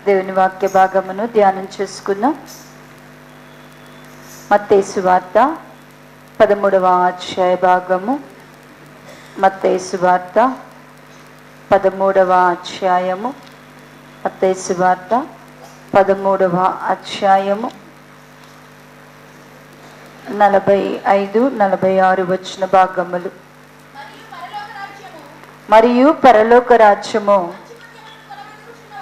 దేవుని వాక్య భాగమును ధ్యానం చేసుకుందాం. మత్తయి సువార్త 13వ అధ్యాయ భాగము. మత్తయి సువార్త 13వ అధ్యాయము. మత్తయి సువార్త 13వ అధ్యాయము 45-46 వచ్చిన భాగములు. మరియు పరలోక రాజ్యము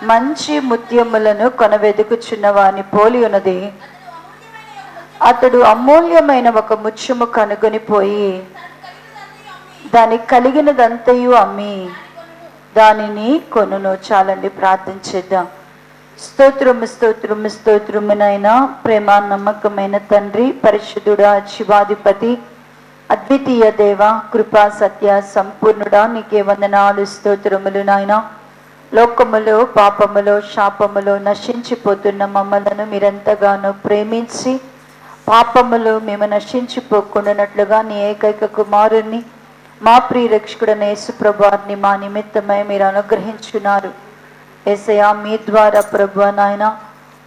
మంచి ముత్యములను కొనవెదుకుచున్న వాని పోలి ఉన్నది. అతడు అమూల్యమైన ఒక ముత్యము కనుగొని పోయి దానికి కలిగినదంతయు అమ్మి దానిని కొనును. చాలండి, ప్రార్థన చేద్దాం. స్తోత్రము స్తోత్రము స్తోత్రము నైనా ప్రేమ నమ్మకమైన తండ్రి, పరిశుద్ధుడా, శివాధిపతి, అద్వితీయ దేవ, కృపా సత్య సంపూర్ణుడా, నీకే వందనాలు స్తోత్రములు నాయనా. లోకములో పాపములో శాపములో నశించిపోతున్న మమ్మలను మీరెంతగానో ప్రేమించి పాపములో మేము నశించిపోకుండానట్లుగా నీ ఏకైక కుమారుణ్ణి మా ప్రియ రక్షకుడైన యేసు ప్రభువారిని మా నిమిత్తమై మీరు అనుగ్రహించున్నారు. యేసయ్యా, మీ ద్వారా ప్రభువా నాయన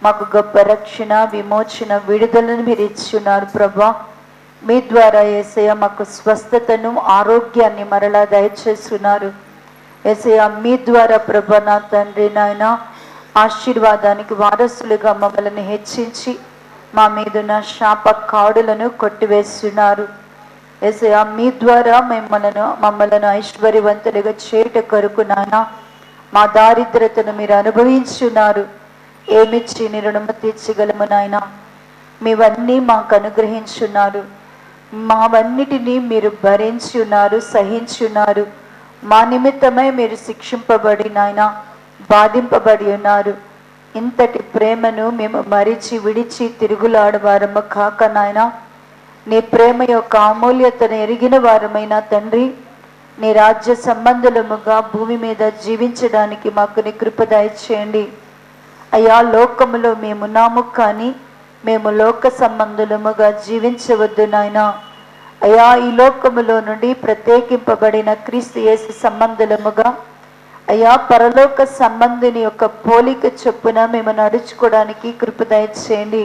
మాకు గొప్ప రక్షణ, విమోచన, విడుదలను మీరు ఇచ్చున్నారు ప్రభువా. మీ ద్వారా యేసయ్యా మాకు స్వస్థతను, ఆరోగ్యాన్ని మరలా దయచేస్తున్నారు. యేసయ్యా, మీ ద్వారా ప్రభువా నా తండ్రి నాయన ఆశీర్వాదానికి వారసులుగా మమ్మల్ని హెచ్చించి మా మీదున్న శాప కాడులను కొట్టివేస్తున్నారు. యేసయ్యా, మీ ద్వారా మమ్మలను ఐశ్వర్యవంతులుగా చేయుట కొరకు నాయన మా దారిద్రతను మీరు అనుభవించున్నారు. ఏమిచ్చి నీ రుణము తీర్చగలము నాయన? మీవన్నీ మాకు అనుగ్రహించున్నారు. మావన్నిటినీ మీరు భరించి ఉన్నారు, సహించున్నారు. మా నిమిత్తమై మీరు శిక్షింపబడి నాయన బాధింపబడి ఉన్నారు. ఇంతటి ప్రేమను మేము మరిచి విడిచి తిరుగులాడవారము కాక నాయన, నీ ప్రేమ యొక్క అమూల్యతను ఎరిగిన వారమైన తండ్రి, నీ రాజ్య సంబంధులముగా భూమి మీద జీవించడానికి మాకు నీ కృప దయచేయండి అయ్యా. లోకములో మేమున్నాము, కానీ మేము లోక సంబంధులముగా జీవించవద్దు నాయన. అయ్యా, ఈ లోకములో నుండి ప్రత్యేకింపబడిన క్రీస్తు యేసు సంబంధులముగా అయ్యా పరలోక సంబంధిని యొక్క పోలిక చొప్పున మేము నడుచుకోవడానికి కృప దయచేయండి.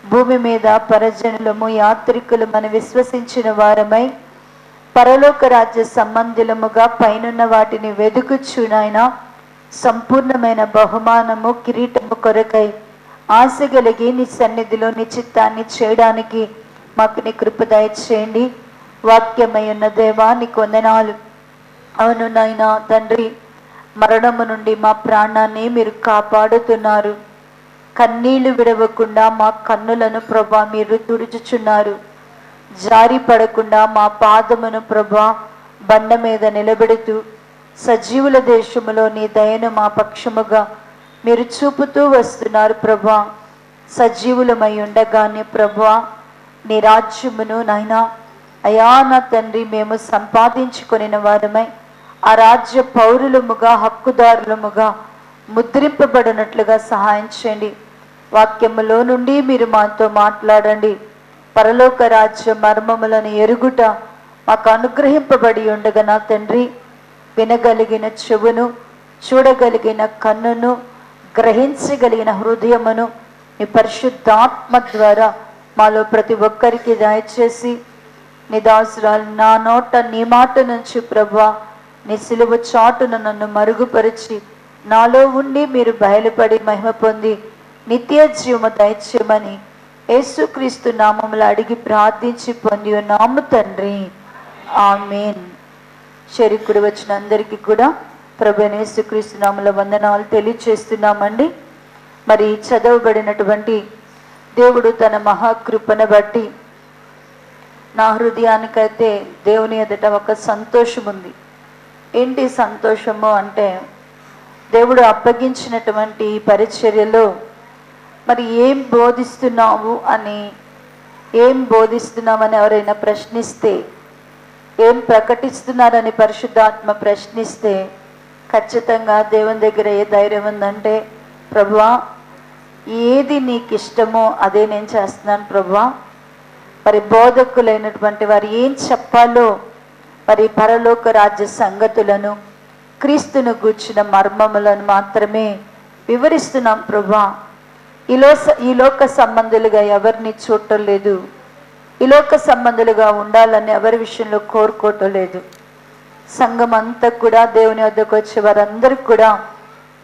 భూమి మీద పరజనులము, యాత్రికులమని విశ్వసించిన వారమై పరలోక రాజ్య సంబంధులముగా పైనున్న వాటిని వెదుకుచునైనా సంపూర్ణమైన బహుమానము, కిరీటము కొరకై ఆశ కలిగి నీ సన్నిధిలో నీ చిత్తాన్ని చేయడానికి మాకు నీ కృప దయచేయండి. వాక్యమై ఉన్న దేవా, నీకు వందనాలు. అవును నాయనా తండ్రి, మరణము నుండి మా ప్రాణాన్ని మీరు కాపాడుతున్నారు. కన్నీళ్లు విడవకుండా మా కన్నులను ప్రభా మీరు తుడుచుచున్నారు. జారి పడకుండా మా పాదమును ప్రభా బండ మీద నిలబెడుతూ సజీవుల దేశములో నీ దయను మా పక్షముగా మీరు చూపుతూ వస్తున్నారు ప్రభా. సజీవులమై ఉండగానే ప్రభా నీ రాజ్యమును నాయనా అయా నా తండ్రి మేము సంపాదించుకొనిన వారమై ఆ రాజ్య పౌరులముగా, హక్కుదారులముగా ముద్రింపబడినట్లుగా సహాయం చేయండి. వాక్యములో నుండి మీరు మాతో మాట్లాడండి. పరలోక రాజ్య మర్మములను ఎరుగుట మాకు అనుగ్రహింపబడి ఉండగా నా తండ్రి, వినగలిగిన చెవును, చూడగలిగిన కన్నును, గ్రహించగలిగిన హృదయమును నీ పరిశుద్ధాత్మ ద్వారా మాలో ప్రతి ఒక్కరికి దయచేసి నీ దాసురాలు నా నోట నీ మాట నుంచి ప్రభువా నీ సిలువ చాటును నన్ను మరుగుపరిచి నాలో ఉండి మీరు బయలుపడి మహిమ పొంది నిత్య జీవము దయచేయమని యేసుక్రీస్తు నామములో అడిగి ప్రార్థించి పొంది ఉన్నాము తండ్రి, ఆమేన్. శరీకుడు వచ్చిన అందరికీ కూడా ప్రభువైన యేసుక్రీస్తు నామములో వందనాలు తెలియచేస్తున్నామండి. మరి చదవబడినటువంటి దేవుడు తన మహాకృపను బట్టి నా హృదయానికైతే దేవుని ఎదుట ఒక సంతోషం ఉంది. ఏంటి సంతోషము అంటే, దేవుడు అప్పగించినటువంటి పరిచర్యలో మరి ఏం బోధిస్తున్నామని ఎవరైనా ప్రశ్నిస్తే, ఏం ప్రకటిస్తున్నారని పరిశుద్ధాత్మ ప్రశ్నిస్తే ఖచ్చితంగా దేవుని దగ్గర ఏ ధైర్యం ఉందంటే, ప్రభువా ఏది నీకు ఇష్టమో అదే నేను చేస్తున్నాను ప్రభువా. మరి బోధకులైనటువంటి వారు ఏం చెప్పాలో, మరి పరలోక రాజ్య సంగతులను, క్రీస్తును గూర్చిన మర్మములను మాత్రమే వివరిస్తున్నాం ప్రభా. ఈ లోక సంబంధులుగా ఎవరిని చూడటం లేదు, ఈ లోక సంబంధులుగా ఉండాలని ఎవరి విషయంలో కోరుకోవటం లేదు. సంఘం అంతా కూడా దేవుని వద్దకు వచ్చే వారందరికీ కూడా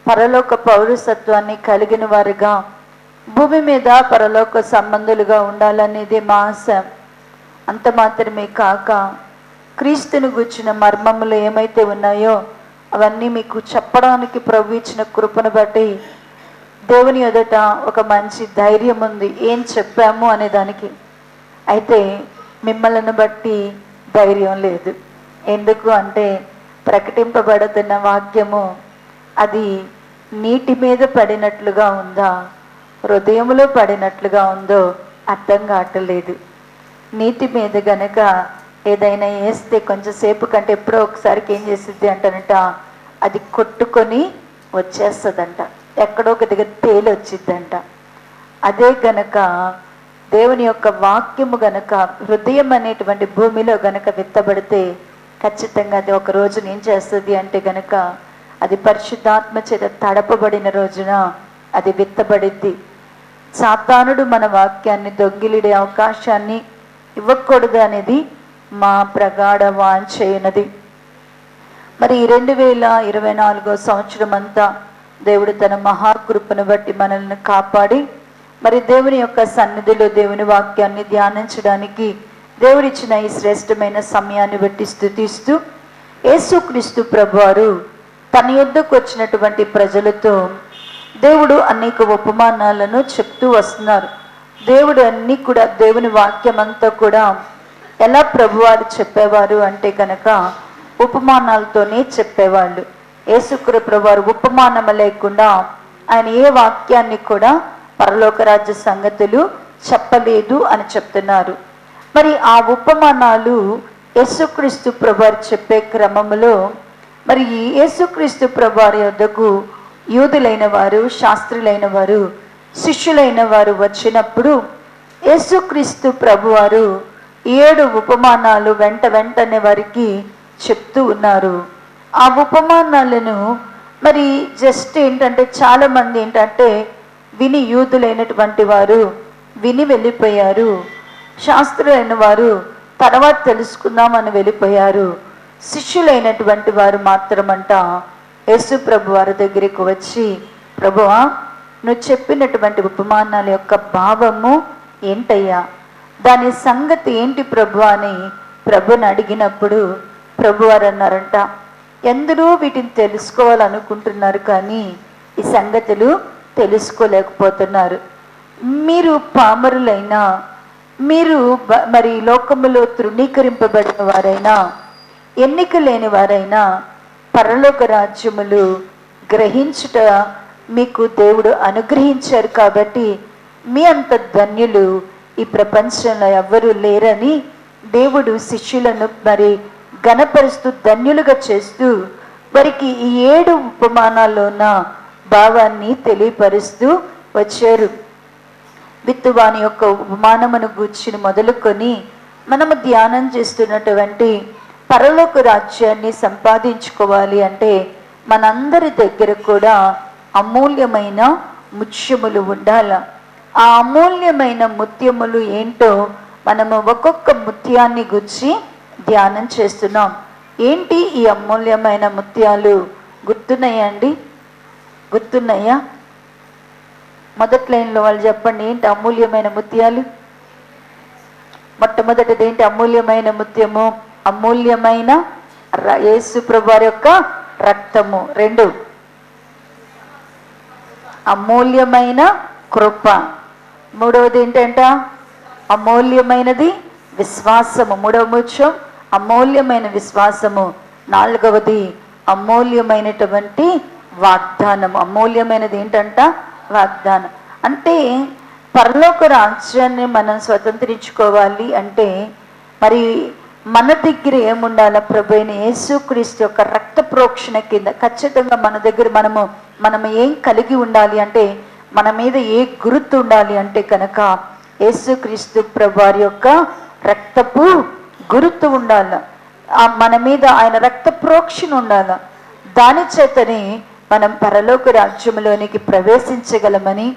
పరలోక పౌరసత్వాన్ని కలిగిన వారుగా భూమి మీద పరలోక సంబంధులుగా ఉండాలనేది మా ఆశ. అంత మాత్రమే కాక క్రీస్తుని గుర్చిన మర్మములు ఏమైతే ఉన్నాయో అవన్నీ మీకు చెప్పడానికి ప్రభు ఇచ్చిన కృపను బట్టి దేవుని ఎదుట ఒక మంచి ధైర్యం ఉంది ఏం చెప్పాము అనే దానికి. అయితే మిమ్మల్ని బట్టి ధైర్యం లేదు. ఎందుకు అంటే ప్రకటింపబడుతున్న వాక్యము అది నీటి మీద పడినట్లుగా ఉందా, హృదయంలో పడినట్లుగా ఉందో అర్థం కావట్లేదు. నీటి మీద గనక ఏదైనా వేస్తే కొంచెంసేపు కంటే ఎప్పుడో ఒకసారికి ఏం చేసిద్ది అంటనంట, అది కొట్టుకొని వచ్చేస్తుందంట, ఎక్కడో ఒక దగ్గర తేలి వచ్చిద్దంట. అదే గనక దేవుని యొక్క వాక్యము గనక హృదయం అనేటువంటి భూమిలో గనక విత్తబడితే ఖచ్చితంగా అది ఒక రోజున ఏం చేస్తుంది అంటే గనక అది పరిశుద్ధాత్మ చేత తడపబడిన రోజున అది విత్తబడిద్ది. సాతానుడు మన వాక్యాన్ని దొంగిలిడే అవకాశాన్ని ఇవ్వకూడదు అనేది మా ప్రగాఢ వాంఛయున్నది. మరి 2024 సంవత్సరం అంతా దేవుడు తన మహాకృపను బట్టి మనల్ని కాపాడి మరి దేవుని యొక్క సన్నిధిలో దేవుని వాక్యాన్ని ధ్యానించడానికి దేవుడిచ్చిన ఈ శ్రేష్టమైన సమయాన్ని బట్టి స్తుతిస్తూ యేసుక్రీస్తు ప్రభువారు తన యొద్దకు వచ్చినటువంటి ప్రజలతో దేవుడు అనేక ఉపమానాలను చెప్తూ వస్తున్నారు. దేవుడు అన్నీ కూడా దేవుని వాక్యం అంతా కూడా ఎలా ప్రభువారు చెప్పేవారు అంటే కనుక ఉపమానాలతోనే చెప్పేవాళ్ళు. యేసుక్రీస్తు ప్రభువారు ఉపమానము లేకుండా ఆయన ఏ వాక్యాన్ని కూడా పరలోక రాజ్య సంగతులు చెప్పలేదు అని చెప్తున్నారు. మరి ఆ ఉపమానాలు యేసుక్రీస్తు ప్రభువారు చెప్పే క్రమంలో మరి యేసుక్రీస్తు ప్రభువారి యొద్దకు యూదులైన వారు, శాస్త్రులైన వారు, శిష్యులైన వారు వచ్చినప్పుడు యేసుక్రీస్తు ప్రభువారు 7 ఉపమానాలు వెంటనే వారికి చెప్తూ ఉన్నారు. ఆ ఉపమానాలను మరి జస్ట్ ఏంటంటే చాలామంది ఏంటంటే విని, యూదులైనటువంటి వారు విని వెళ్ళిపోయారు, శాస్త్రులైన వారు తర్వాత తెలుసుకుందామని వెళ్ళిపోయారు. శిష్యులైనటువంటి వారు మాత్రమంట యేసు ప్రభు వారి దగ్గరికి వచ్చి, ప్రభువా నువ్వు చెప్పినటువంటి ఉపమానాల యొక్క భావము ఏంటయ్యా, దాని సంగతి ఏంటి ప్రభు అని ప్రభుని అడిగినప్పుడు ప్రభువారు అన్నారంట, ఎందరో వీటిని తెలుసుకోవాలనుకుంటున్నారు కానీ ఈ సంగతులు తెలుసుకోలేకపోతున్నారు. మీరు పామరులైనా, మీరు మరి లోకములో తృణీకరింపబడిన వారైనా, ఎన్నిక లేని వారైనా పరలోక రాజ్యములు గ్రహించుట మీకు దేవుడు అనుగ్రహించారు కాబట్టి మీ అంత ధన్యులు ఈ ప్రపంచంలో ఎవ్వరూ లేరని దేవుడు శిష్యులను మరి ఘనపరుస్తూ ధన్యులుగా చేస్తూ వారికి ఈ 7 ఉపమానాల్లో ఉన్న భావాన్ని తెలియపరుస్తూ వచ్చారు. విత్తువాని యొక్క ఉపమానమును గూర్చి మొదలుకొని మనము ధ్యానం చేస్తున్నటువంటి పరలోక రాజ్యాన్ని సంపాదించుకోవాలి అంటే మనందరి దగ్గర కూడా అమూల్యమైన ముత్యములు ఉండాల. ఆ అమూల్యమైన ముత్యములు ఏంటో మనము ఒక్కొక్క ముత్యాన్ని గురించి ధ్యానం చేస్తున్నాం. ఏంటి ఈ అమూల్యమైన ముత్యాలు? గుర్తున్నాయా అండి? గుర్తున్నాయా? మొదటి లైన్లో వాళ్ళు చెప్పండి, ఏంటి అమూల్యమైన ముత్యాలు? మొట్టమొదటిది ఏంటి అమూల్యమైన ముత్యము? అమూల్యమైన యేసు ప్రభువారి యొక్క రక్తము. 2 అమూల్యమైన కృప. 3వది ఏంటంట? అమూల్యమైనది విశ్వాసము. 3వ ముత్యం అమూల్యమైన విశ్వాసము. 4వది అమూల్యమైనటువంటి వాగ్దానం. అమూల్యమైనది ఏంటంట? వాగ్దానం. అంటే పరలోక రాజ్యాన్ని మనం స్వతంత్రించుకోవాలి అంటే మరి మన దగ్గర ఏముండాల? ప్రభు అయిన యేసుక్రీస్తు యొక్క రక్త ప్రోక్షణ కింద ఖచ్చితంగా మన దగ్గర మనము ఏం కలిగి ఉండాలి అంటే, మన మీద ఏ గుర్తు ఉండాలి అంటే కనుక యేసుక్రీస్తు ప్రభువారి యొక్క రక్తపు గుర్తు ఉండాల. మన మీద ఆయన రక్త ప్రోక్షణ ఉండాల. దాని చేతనే మనం పరలోక రాజ్యంలోనికి ప్రవేశించగలమని,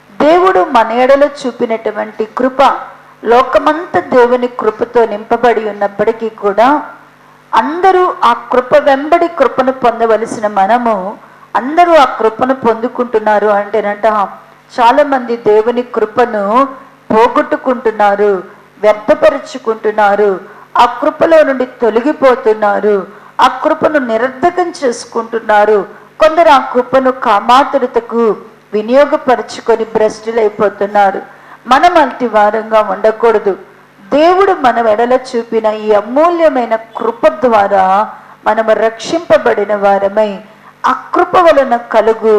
దేవుడు మన ఎడలో చూపినటువంటి కృప లోకమంతా దేవుని కృపతో నింపబడి ఉన్నప్పటికీ కూడా అందరూ ఆ కృప వెంబడి కృపను పొందవలసిన మనము అందరూ ఆ కృపను పొందుకుంటున్నారు అంటేనంట చాలా మంది దేవుని కృపను పోగొట్టుకుంటున్నారు, వ్యర్థపరుచుకుంటున్నారు, ఆ కృపలో నుండి తొలగిపోతున్నారు, ఆ కృపను నిరర్ధకం చేసుకుంటున్నారు. కొందరు ఆ కృపను కామాతురతకు వినియోగపరుచుకొని భ్రష్టులైపోతున్నారు. మనం అట్టి వారంగా ఉండకూడదు. దేవుడు మన వెడల చూపిన ఈ అమూల్యమైన కృప ద్వారా మనము రక్షింపబడిన వారమై ఆ కృప వలన కలుగు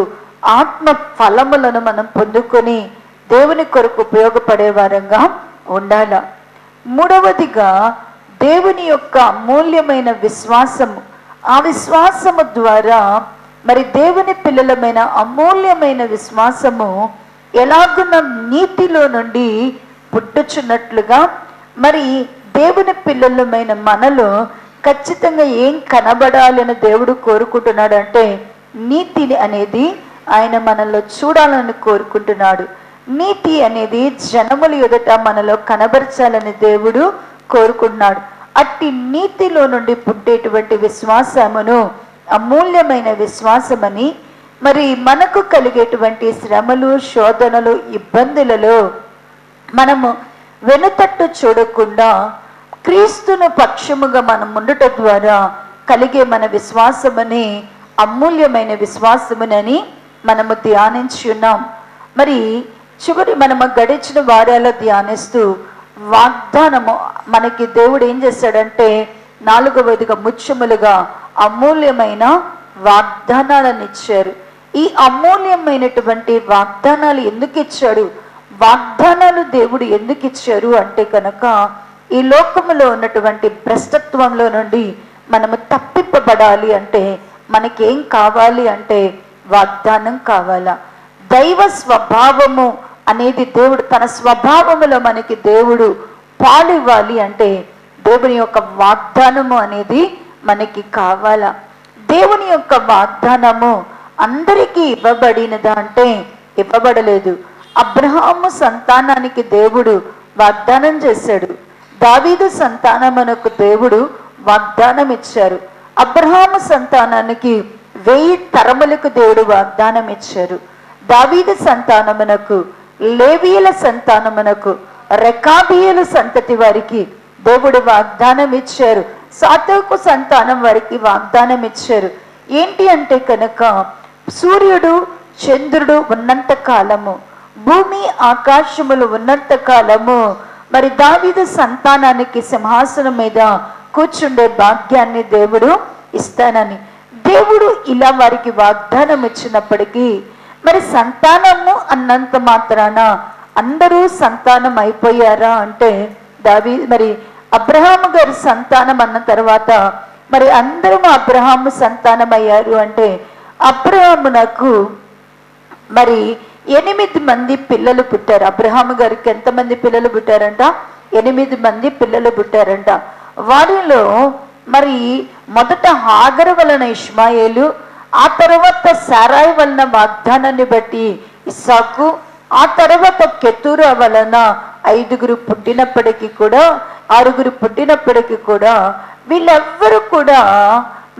ఆత్మ ఫలములను మనం పొందుకొని దేవుని కొరకు ఉపయోగపడే వారంగా ఉండాల. మూడవదిగా దేవుని యొక్క అమూల్యమైన విశ్వాసము. ఆ విశ్వాసము ద్వారా మరి దేవుని పిల్లలమైన అమూల్యమైన విశ్వాసము ఎలాగున్న నీతిలో నుండి పుట్టుచున్నట్లుగా మరి దేవుని పిల్లలమైన మనలో ఖచ్చితంగా ఏం కనబడాలని దేవుడు కోరుకుంటున్నాడు అంటే నీతిని అనేది ఆయన మనలో చూడాలని కోరుకుంటున్నాడు. నీతి అనేది జనముల ఎదుట మనలో కనబరచాలని దేవుడు కోరుకుంటున్నాడు. అట్టి నీతిలో నుండి పుట్టేటువంటి విశ్వాసమును అమూల్యమైన విశ్వాసమని, మరి మనకు కలిగేటువంటి శ్రమలు, శోధనలు, ఇబ్బందులలో మనము వెనుతట్టు చూడకుండా క్రీస్తును పక్షముగా మనం ఉండుట ద్వారా కలిగే మన విశ్వాసమని అమూల్యమైన విశ్వాసమునని మనము ధ్యానించి ఉన్నాం. మరి చివరి మనము గడిచిన వారాల ధ్యానిస్తూ వాగ్దానము మనకి దేవుడు ఏం చేశాడంటే 4వదిగా ముత్యములుగా అమూల్యమైన వాగ్దానాలను ఇచ్చారు. ఈ అమూల్యమైనటువంటి వాగ్దానాలు ఎందుకు ఇచ్చాడు? వాగ్దానాలు దేవుడు ఎందుకు ఇచ్చారు అంటే కనుక ఈ లోకములో ఉన్నటువంటి భ్రష్టత్వంలో నుండి మనము తప్పింపబడాలి అంటే మనకేం కావాలి అంటే వాగ్దానం కావాలా. దైవ స్వభావము అనేది దేవుడు తన స్వభావములో మనకి దేవుడు పాలివ్వాలి అంటే దేవుని యొక్క వాగ్దానము అనేది మనకి కావాలా. దేవుని యొక్క వాగ్దానము అందరికీ ఇవ్వబడినదా అంటే ఇవ్వబడలేదు. అబ్రహాము సంతానానికి దేవుడు వాగ్దానం చేశాడు. దావీదు సంతానమునకు దేవుడు వాగ్దానం ఇచ్చారు. అబ్రహాము సంతానానికి 1000 తరములకు దేవుడు వాగ్దానం ఇచ్చారు. దావీదు సంతానమునకు, లేవీయుల సంతానమునకు, రెకాబీయుల సంతతి వారికి దేవుడు వాగ్దానం ఇచ్చారు. సాతోకు సంతానం వారికి వాగ్దానం ఇచ్చారు. ఏంటి అంటే కనుక సూర్యుడు చంద్రుడు ఉన్నంత కాలము, భూమి ఆకాశములు ఉన్నంత కాలము మరి దావీదు సంతానానికి సింహాసనం మీద కూర్చుండే భాగ్యాన్ని దేవుడు ఇస్తానని దేవుడు ఇలా వారికి వాగ్దానం ఇచ్చినప్పటికీ మరి సంతానము అన్నంత మాత్రాన అందరూ సంతానం అయిపోయారా అంటే మరి అబ్రహాము గారి సంతానం అన్న తర్వాత మరి అందరూ అబ్రహాము సంతానం అయ్యారు అంటే అబ్రహామునకు మరి 8 మంది పిల్లలు పుట్టారు. అబ్రహాము గారికి ఎంతమంది పిల్లలు పుట్టారంట? 8 మంది పిల్లలు పుట్టారంట. వారిలో మరి మొదట హాగరు వలన ఇష్మాయేలు, ఆ తర్వాత సారాయి వలన వాగ్దానాన్ని బట్టి ఇస్సాకు, ఆ తర్వాత కెతూరా వలన 5 పుట్టినప్పటికీ కూడా 6 పుట్టినప్పటికీ కూడా వీళ్ళెవ్వరూ కూడా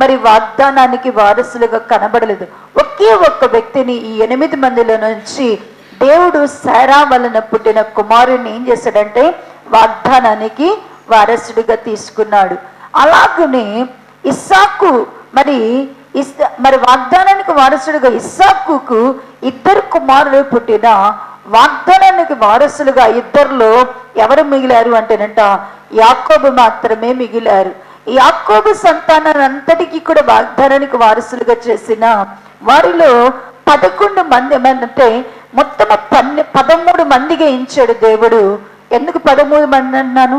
మరి వాగ్దానానికి వారసులుగా కనబడలేదు. ఒకే ఒక్క వ్యక్తిని ఈ 8 మందిలో నుంచి దేవుడు సారా వలన పుట్టిన కుమారుని ఏం చేశాడంటే వాగ్దానానికి వారసుడిగా తీసుకున్నాడు. అలాగనే ఇస్సాకు మరి వాగ్దానానికి వారసుడిగా ఇస్సాకుకు 2 కుమారులు పుట్టిన వాగ్దానానికి వారసులుగా 2లో ఎవరు మిగిలారు అంటేనంట యాకోబు మాత్రమే మిగిలారు. యాకోబు సంతానాన్నంతటికీ కూడా వాగ్దానానికి వారసులుగా చేసిన వారిలో 11 మంది ఏమంటే మొత్తం 13 మందిగా ఇచ్చాడు దేవుడు. ఎందుకు 13 మంది అన్నాను?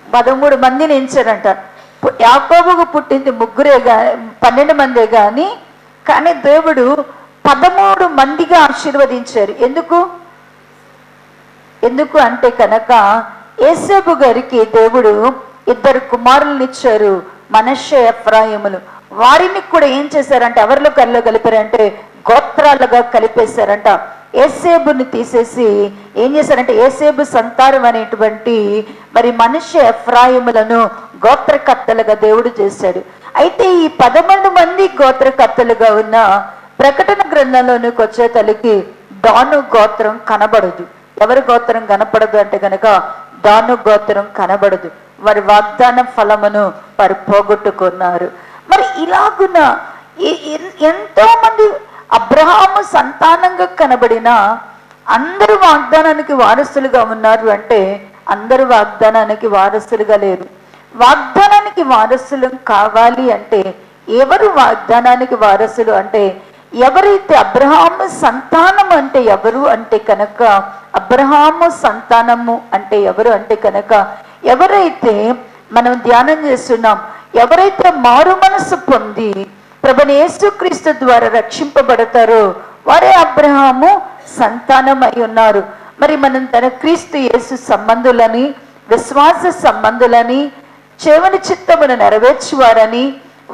13 మందిని ఎంచారంట. యాకోబుకు పుట్టింది 12 మందే కానీ దేవుడు 13 మందిగా ఆశీర్వదించారు. ఎందుకు అంటే కనుక యేసేపు గారికి దేవుడు 2 కుమారులను ఇచ్చారు, మనష్షే ఎఫ్రాయిములు. వారిని కూడా ఏం చేశారంటే ఎవరిలో కలిపారంటే గోత్రాలుగా కలిపేశారంట. ఏసేబుని తీసేసి ఏం చేశారంటే ఏసేబు సంతానం అనేటువంటి మరి మనిషి ఎఫ్రాయిములను గోత్రకర్తలుగా దేవుడు చేశాడు. అయితే ఈ 11 మంది గోత్రకర్తలుగా ఉన్న ప్రకటన గ్రంథంలోనికి వచ్చే తల్లికి దాను గోత్రం కనబడదు. ఎవరి గోత్రం కనపడదు అంటే కనుక దాను గోత్రం కనబడదు. వారి వాగ్దాన ఫలమును వారు పోగొట్టుకున్నారు. మరి ఇలాగున ఎంతో మంది అబ్రహాము సంతానంగా కనబడిన అందరూ వాగ్దానానికి వారసులుగా ఉన్నారు అంటే అందరూ వాగ్దానానికి వారసులుగా లేరు. వాగ్దానానికి వారసులు కావాలి అంటే ఎవరు వాగ్దానానికి వారసులు అంటే ఎవరైతే అబ్రహాము సంతానం అంటే ఎవరు అంటే కనుక అబ్రహాము సంతానము అంటే ఎవరు అంటే కనుక ఎవరైతే మనం ధ్యానం చేస్తున్నాం, ఎవరైతే మారు మనసు పొంది ప్రభువైన యేసుక్రీస్తు ద్వారా రక్షింపబడతారో వారే అబ్రహాము సంతానం అయి ఉన్నారు. మరి మనం తన క్రీస్తు యేసు సంబంధులని విశ్వాస సంబంధులని చెవని చిత్తమును నెరవేర్చువారని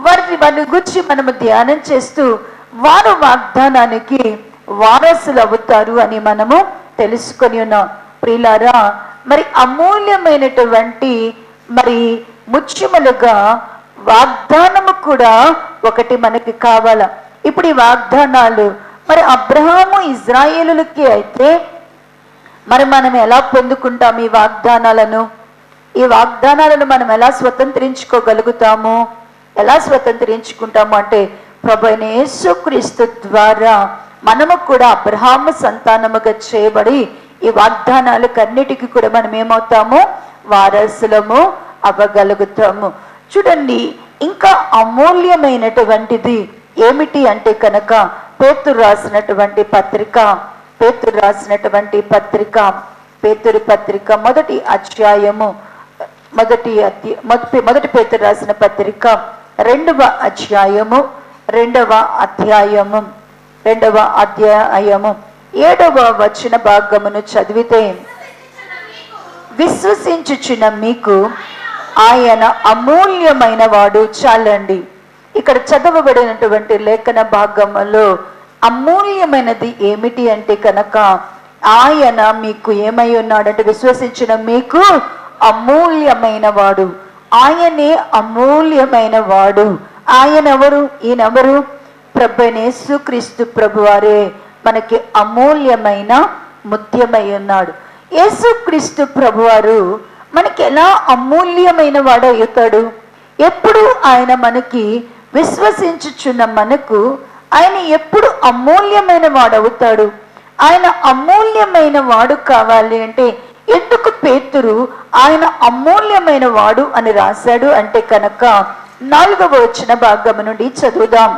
వారిని గురించి మనము ధ్యానం చేస్తూ వారు వాగ్దానానికి వారసులు అవుతారు అని మనము తెలుసుకొని ఉన్నాం. ప్రియులారా, మరి అమూల్యమైనటువంటి మరి ముత్యములుగా వాగ్దానము కూడా ఒకటి మనకి కావాలా. ఇప్పుడు ఈ వాగ్దానాలు మరి అబ్రహాము ఇజ్రాయేలులకి అయితే మరి మనం ఎలా పొందుకుంటాం ఈ వాగ్దానాలను? ఈ వాగ్దానాలను మనం ఎలా స్వతంత్రించుకోగలుగుతాము? ఎలా స్వతంత్రించుకుంటాము అంటే ప్రభువైన యేసుక్రీస్తు ద్వారా మనము కూడా అబ్రహాము సంతానముగా చేయబడి ఈ వాగ్దానాలకన్నిటికీ కూడా మనం ఏమవుతాము? వారసులము అవ్వగలుగుతాము. చూడండి, ఇంకా అమూల్యమైనటువంటిది ఏమిటి అంటే కనుక పేతురు రాసినటువంటి పత్రిక మొదటి అధ్యాయము మొదటి పేతురు రాసిన పత్రిక 2వ అధ్యాయము 7వ వచన భాగమును చదివితే, విశ్వసించుచున్న మీకు ఆయన అమూల్యమైన వాడు. చాలండి, ఇక్కడ చదవబడినటువంటి లేఖన భాగంలో అమూల్యమైనది ఏమిటి అంటే కనుక ఆయన మీకు ఏమై ఉన్నాడంటే విశ్వసించిన మీకు అమూల్యమైన వాడు. ఆయనే అమూల్యమైన వాడు. ఆయన ఎవరు? ఈయనెవరు? ప్రభువైన యేసుక్రీస్తు ప్రభువారే మనకి అమూల్యమైన ముత్యమై ఉన్నాడు. యేసుక్రీస్తు ప్రభువారు మనకి ఎలా అమూల్యమైన వాడు అవుతాడు? ఎప్పుడు ఆయన మనకి విశ్వసించుచున్న మనకు ఆయన ఎప్పుడు అమూల్యమైన వాడు అవుతాడు? ఆయన అమూల్యమైన వాడు కావాలి అంటే ఎందుకు పేతురు ఆయన అమూల్యమైన వాడు అని రాశాడు అంటే కనుక 4వ వచన భాగము నుండి చదువుదాం.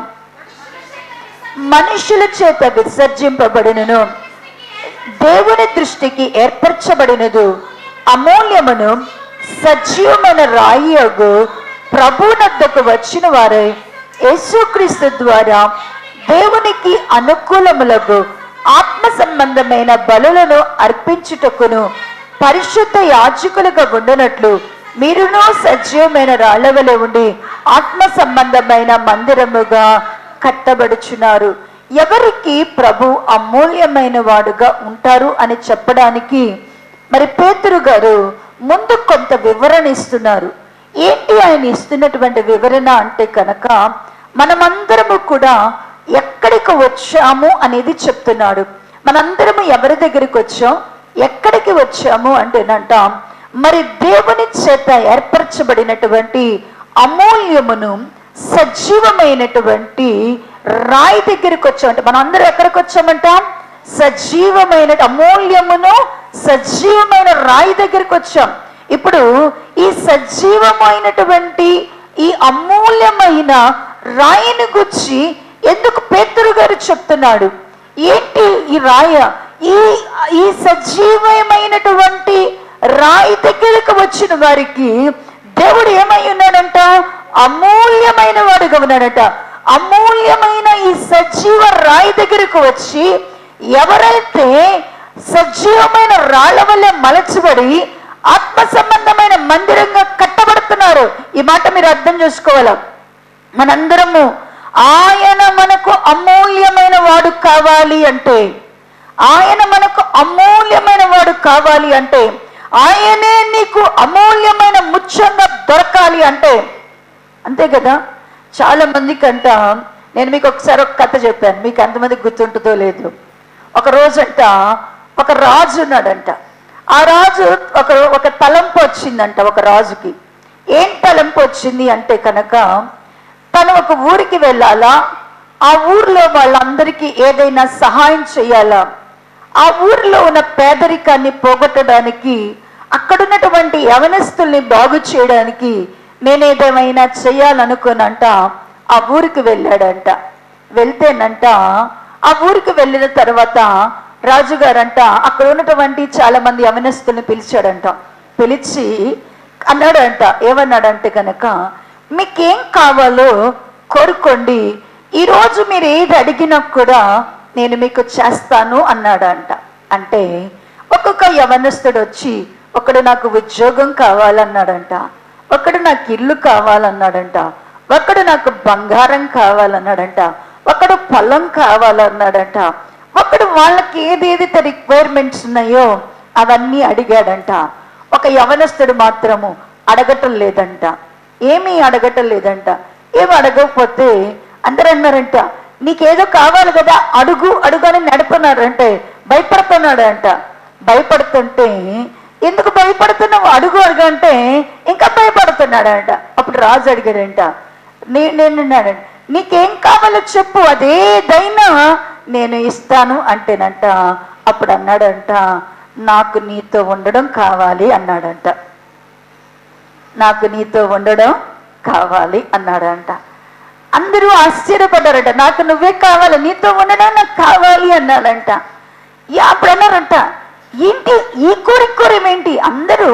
మనుషుల చేత విసర్జింపబడినను దేవుని దృష్టికి ఏర్పరచబడినదు అమూల్యమును సజీవమైన రాయియగు ప్రభువునద్దకు వచ్చిన వారై యేసుక్రీస్తు ద్వారా దేవునికి అనుకూలములకు ఆత్మ సంబంధమైన బలులను అర్పించుటకును పరిశుద్ధ యాజకులుగా ఉండనట్లు మీరును సజీవమైన రాళ్లవలె ఉండి ఆత్మ సంబంధమైన మందిరముగా కట్టబడుచున్నారు. ఎవరికి ప్రభు అమూల్యమైన వాడుగా ఉంటారు అని చెప్పడానికి మరి పేతురు గారు ముందు కొంత వివరణ ఇస్తున్నారు. ఏంటి ఆయన ఇస్తున్నటువంటి వివరణ అంటే కనుక మనమందరము కూడా ఎక్కడికి వచ్చాము అనేది చెప్తున్నాడు. మనందరము ఎవరి దగ్గరికి వచ్చాం, ఎక్కడికి వచ్చాము అంటేనంట మరి దేవుని చేత ఏర్పరచబడినటువంటి అమూల్యమును సజీవమైనటువంటి రాయి దగ్గరికి వచ్చామంట. మనం అందరూ ఎక్కడికి వచ్చామంట? సజీవమైన అమూల్యమును సజీవమైన రాయి దగ్గరికి వచ్చాం. ఇప్పుడు ఈ సజీవమైనటువంటి ఈ అమూల్యమైన రాయిని గురించి ఎందుకు పేతురు గారు చెప్తున్నాడు? ఏంటి ఈ రాయ? ఈ సజీవమైనటువంటి రాయి దగ్గరికి వచ్చిన వారికి దేవుడు ఏమై ఉన్నాడంట? అమూల్యమైన వాడుగా ఉన్నాడట. అమూల్యమైన ఈ సజీవ రాయి దగ్గరకు వచ్చి ఎవరైతే సజీవమైన రాళ్ల వల్లే మలచబడి ఆత్మ సంబంధమైన మందిరంగా కట్టబడుతున్నారు. ఈ మాట మీరు అర్థం చేసుకోవాలి. మనందరము ఆయన మనకు అమూల్యమైన వాడు కావాలి అంటే, ఆయన మనకు అమూల్యమైన వాడు కావాలి అంటే, ఆయనే నీకు అమూల్యమైన ముత్యంగా దొరకాలి అంటే, అంతే కదా. చాలా మందికంట, నేను మీకు ఒకసారి ఒక కథ చెప్పాను, మీకు ఎంతమందికి గుర్తుంటుందో లేదు. ఒక రోజంట ఒక రాజు ఉన్నాడంట. ఆ రాజు ఒక తలంపు వచ్చిందంట ఒక రాజుకి. ఏం తలంపు వచ్చింది అంటే కనుక, తను ఒక ఊరికి వెళ్ళాలా, ఆ ఊరిలో వాళ్ళందరికీ ఏదైనా సహాయం చేయాలా, ఆ ఊరిలో ఉన్న పేదరికాన్ని పోగొట్టడానికి, అక్కడున్నటువంటి యవనస్తుల్ని బాగు చేయడానికి నేనేదేమైనా చేయాలనుకున్నంట ఆ ఊరికి వెళ్ళాడంట. వెళ్తేనంట ఆ ఊరికి వెళ్ళిన తర్వాత రాజుగారంట అక్కడ ఉన్నటువంటి చాలా మంది యవనస్తుల్ని పిలిచాడంట. పిలిచి అన్నాడంట, ఏమన్నాడంటే కనుక, మీకేం కావాలో కోరుకోండి, ఈరోజు మీరు ఏది అడిగినా కూడా నేను మీకు చేస్తాను అన్నాడంట. అంటే ఒక్కొక్క యవనస్తుడు వచ్చి, ఒకడు నాకు ఉద్యోగం కావాలన్నాడంట, ఒకడు నాకు ఇల్లు కావాలన్నాడంట, ఒకడు నాకు బంగారం కావాలన్నాడంట, ఒకడు పొలం కావాలన్నాడంట, ఒకడు వాళ్ళకి ఏదేది రిక్వైర్మెంట్స్ ఉన్నాయో అవన్నీ అడిగాడంట. ఒక యవనస్తుడు మాత్రము అడగటం లేదంట, ఏమీ అడగటం లేదంట. ఏమి అడగకపోతే అందరూ అన్నారంట, నీకేదో కావాలి కదా, అడుగు అడుగు అని నడుపున్నాడంటే భయపడుతున్నాడంట. భయపడుతుంటే, ఎందుకు భయపడుతున్నావు, అడుగు అడుగు అంటే ఇంకా భయపడుతున్నాడంట. అప్పుడు రాజు అడిగాడంట, నేనున్నాడంట, నీకేం కావాలో చెప్పు, అదేదైనా నేను ఇస్తాను అంటేనంట. అప్పుడు అన్నాడంట, నాకు నీతో ఉండడం కావాలి అన్నాడంట. నాకు నీతో ఉండడం కావాలి అన్నాడంట. అందరూ ఆశ్చర్యపడ్డారంట, నాకు నువ్వే కావాలి, నీతో ఉండడం నాకు కావాలి అన్నాడంట. అప్పుడు అన్నారంట, ఏంటి ఈ కోరికేంటి, అందరూ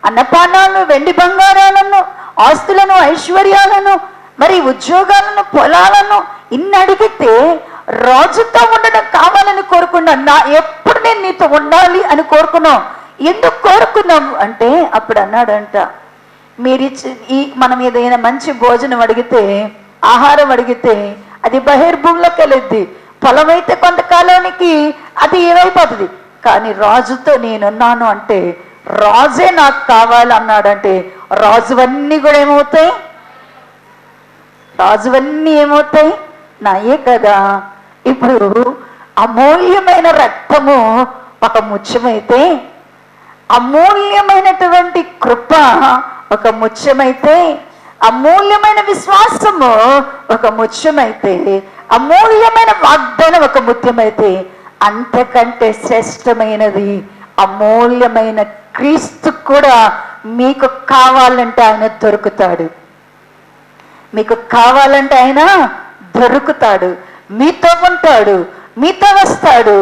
అన్నపానాలను, వెండి బంగారాలను, ఆస్తులను, ఐశ్వర్యాలను, మరి ఉద్యోగాలను, పొలాలను ఇన్ని అడిగితే రాజుతో ఉండడం కావాలని కోరుకున్నా, ఎప్పుడు నేను నీతో ఉండాలి అని కోరుకున్నావు, ఎందుకు కోరుకున్నావు అంటే అప్పుడు అన్నాడంట, మనం ఏదైనా మంచి భోజనం అడిగితే, ఆహారం అడిగితే అది బహిర్భూమిలోకి వెళ్ళిద్ది, పొలం అయితే కొంతకాలానికి అది ఏమైపోతుంది, కానీ రాజుతో నేనున్నాను అంటే రాజే నాకు కావాలన్నాడంటే రాజువన్నీ కూడా ఏమవుతాయి, రాజువన్నీ ఏమవుతాయి, నాయే కదా. ఇప్పుడు అమూల్యమైన రక్తము ఒక ముత్యమైతే, అమూల్యమైనటువంటి కృప ఒక ముత్యమైతే, అమూల్యమైన విశ్వాసము ఒక ముత్యమైతే, అమూల్యమైన వాగ్దానం ఒక ముత్యమైతే, అంతకంటే శ్రేష్టమైనది అమూల్యమైన క్రీస్తు కూడా మీకు కావాలంటే ఆయన దొరుకుతాడు. మీకు కావాలంటే ఆయన దొరుకుతాడు, మీతో ఉంటాడు, మీతో వస్తాడు.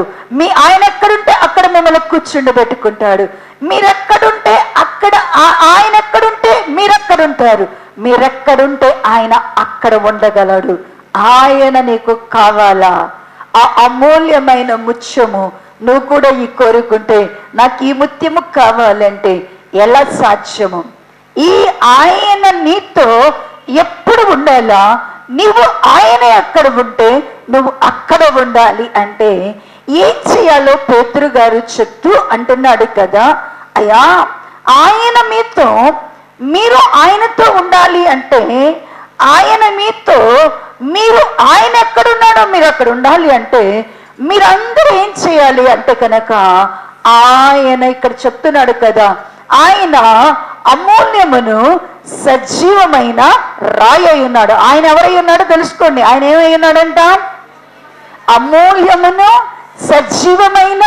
ఆయన ఎక్కడుంటే అక్కడ మిమ్మల్ని కూర్చుండబెట్టుకుంటాడు. మీరెక్కడుంటే అక్కడ ఆయన ఎక్కడుంటే మీరెక్కడుంటారు, మీరెక్కడుంటే ఆయన అక్కడ ఉండగలడు. ఆయన నీకు కావాలా? ఆ అమూల్యమైన ముత్యము నువ్వు కూడా ఈ కోరుకుంటే, నాకు ఈ ముత్యము కావాలంటే ఎలా సాధ్యము? ఈ ఆయన నీతో ఎప్పుడు ఉండాలా? నీవు ఆయన ఎక్కడ ఉంటే నువ్వు అక్కడ ఉండాలి. అంటే ఏం చేయాలో పేతురు గారు చెప్తూ అంటున్నాడు కదా, అయ్యా ఆయన మీతో, మీరు ఆయనతో ఉండాలి అంటే, ఆయన మీతో, మీరు ఆయన ఎక్కడున్నాడో మీరు అక్కడ ఉండాలి అంటే మీరందరూ ఏం చేయాలి అంటే కనుక, ఆయన ఇక్కడ చెప్తున్నాడు కదా, ఆయన అమూల్యమును సజీవమైన రాయి అయి ఉన్నాడు. ఆయన ఎవరై ఉన్నాడో తెలుసుకోండి. ఆయన ఏమై ఉన్నాడంట? అమూల్యమును సజీవమైన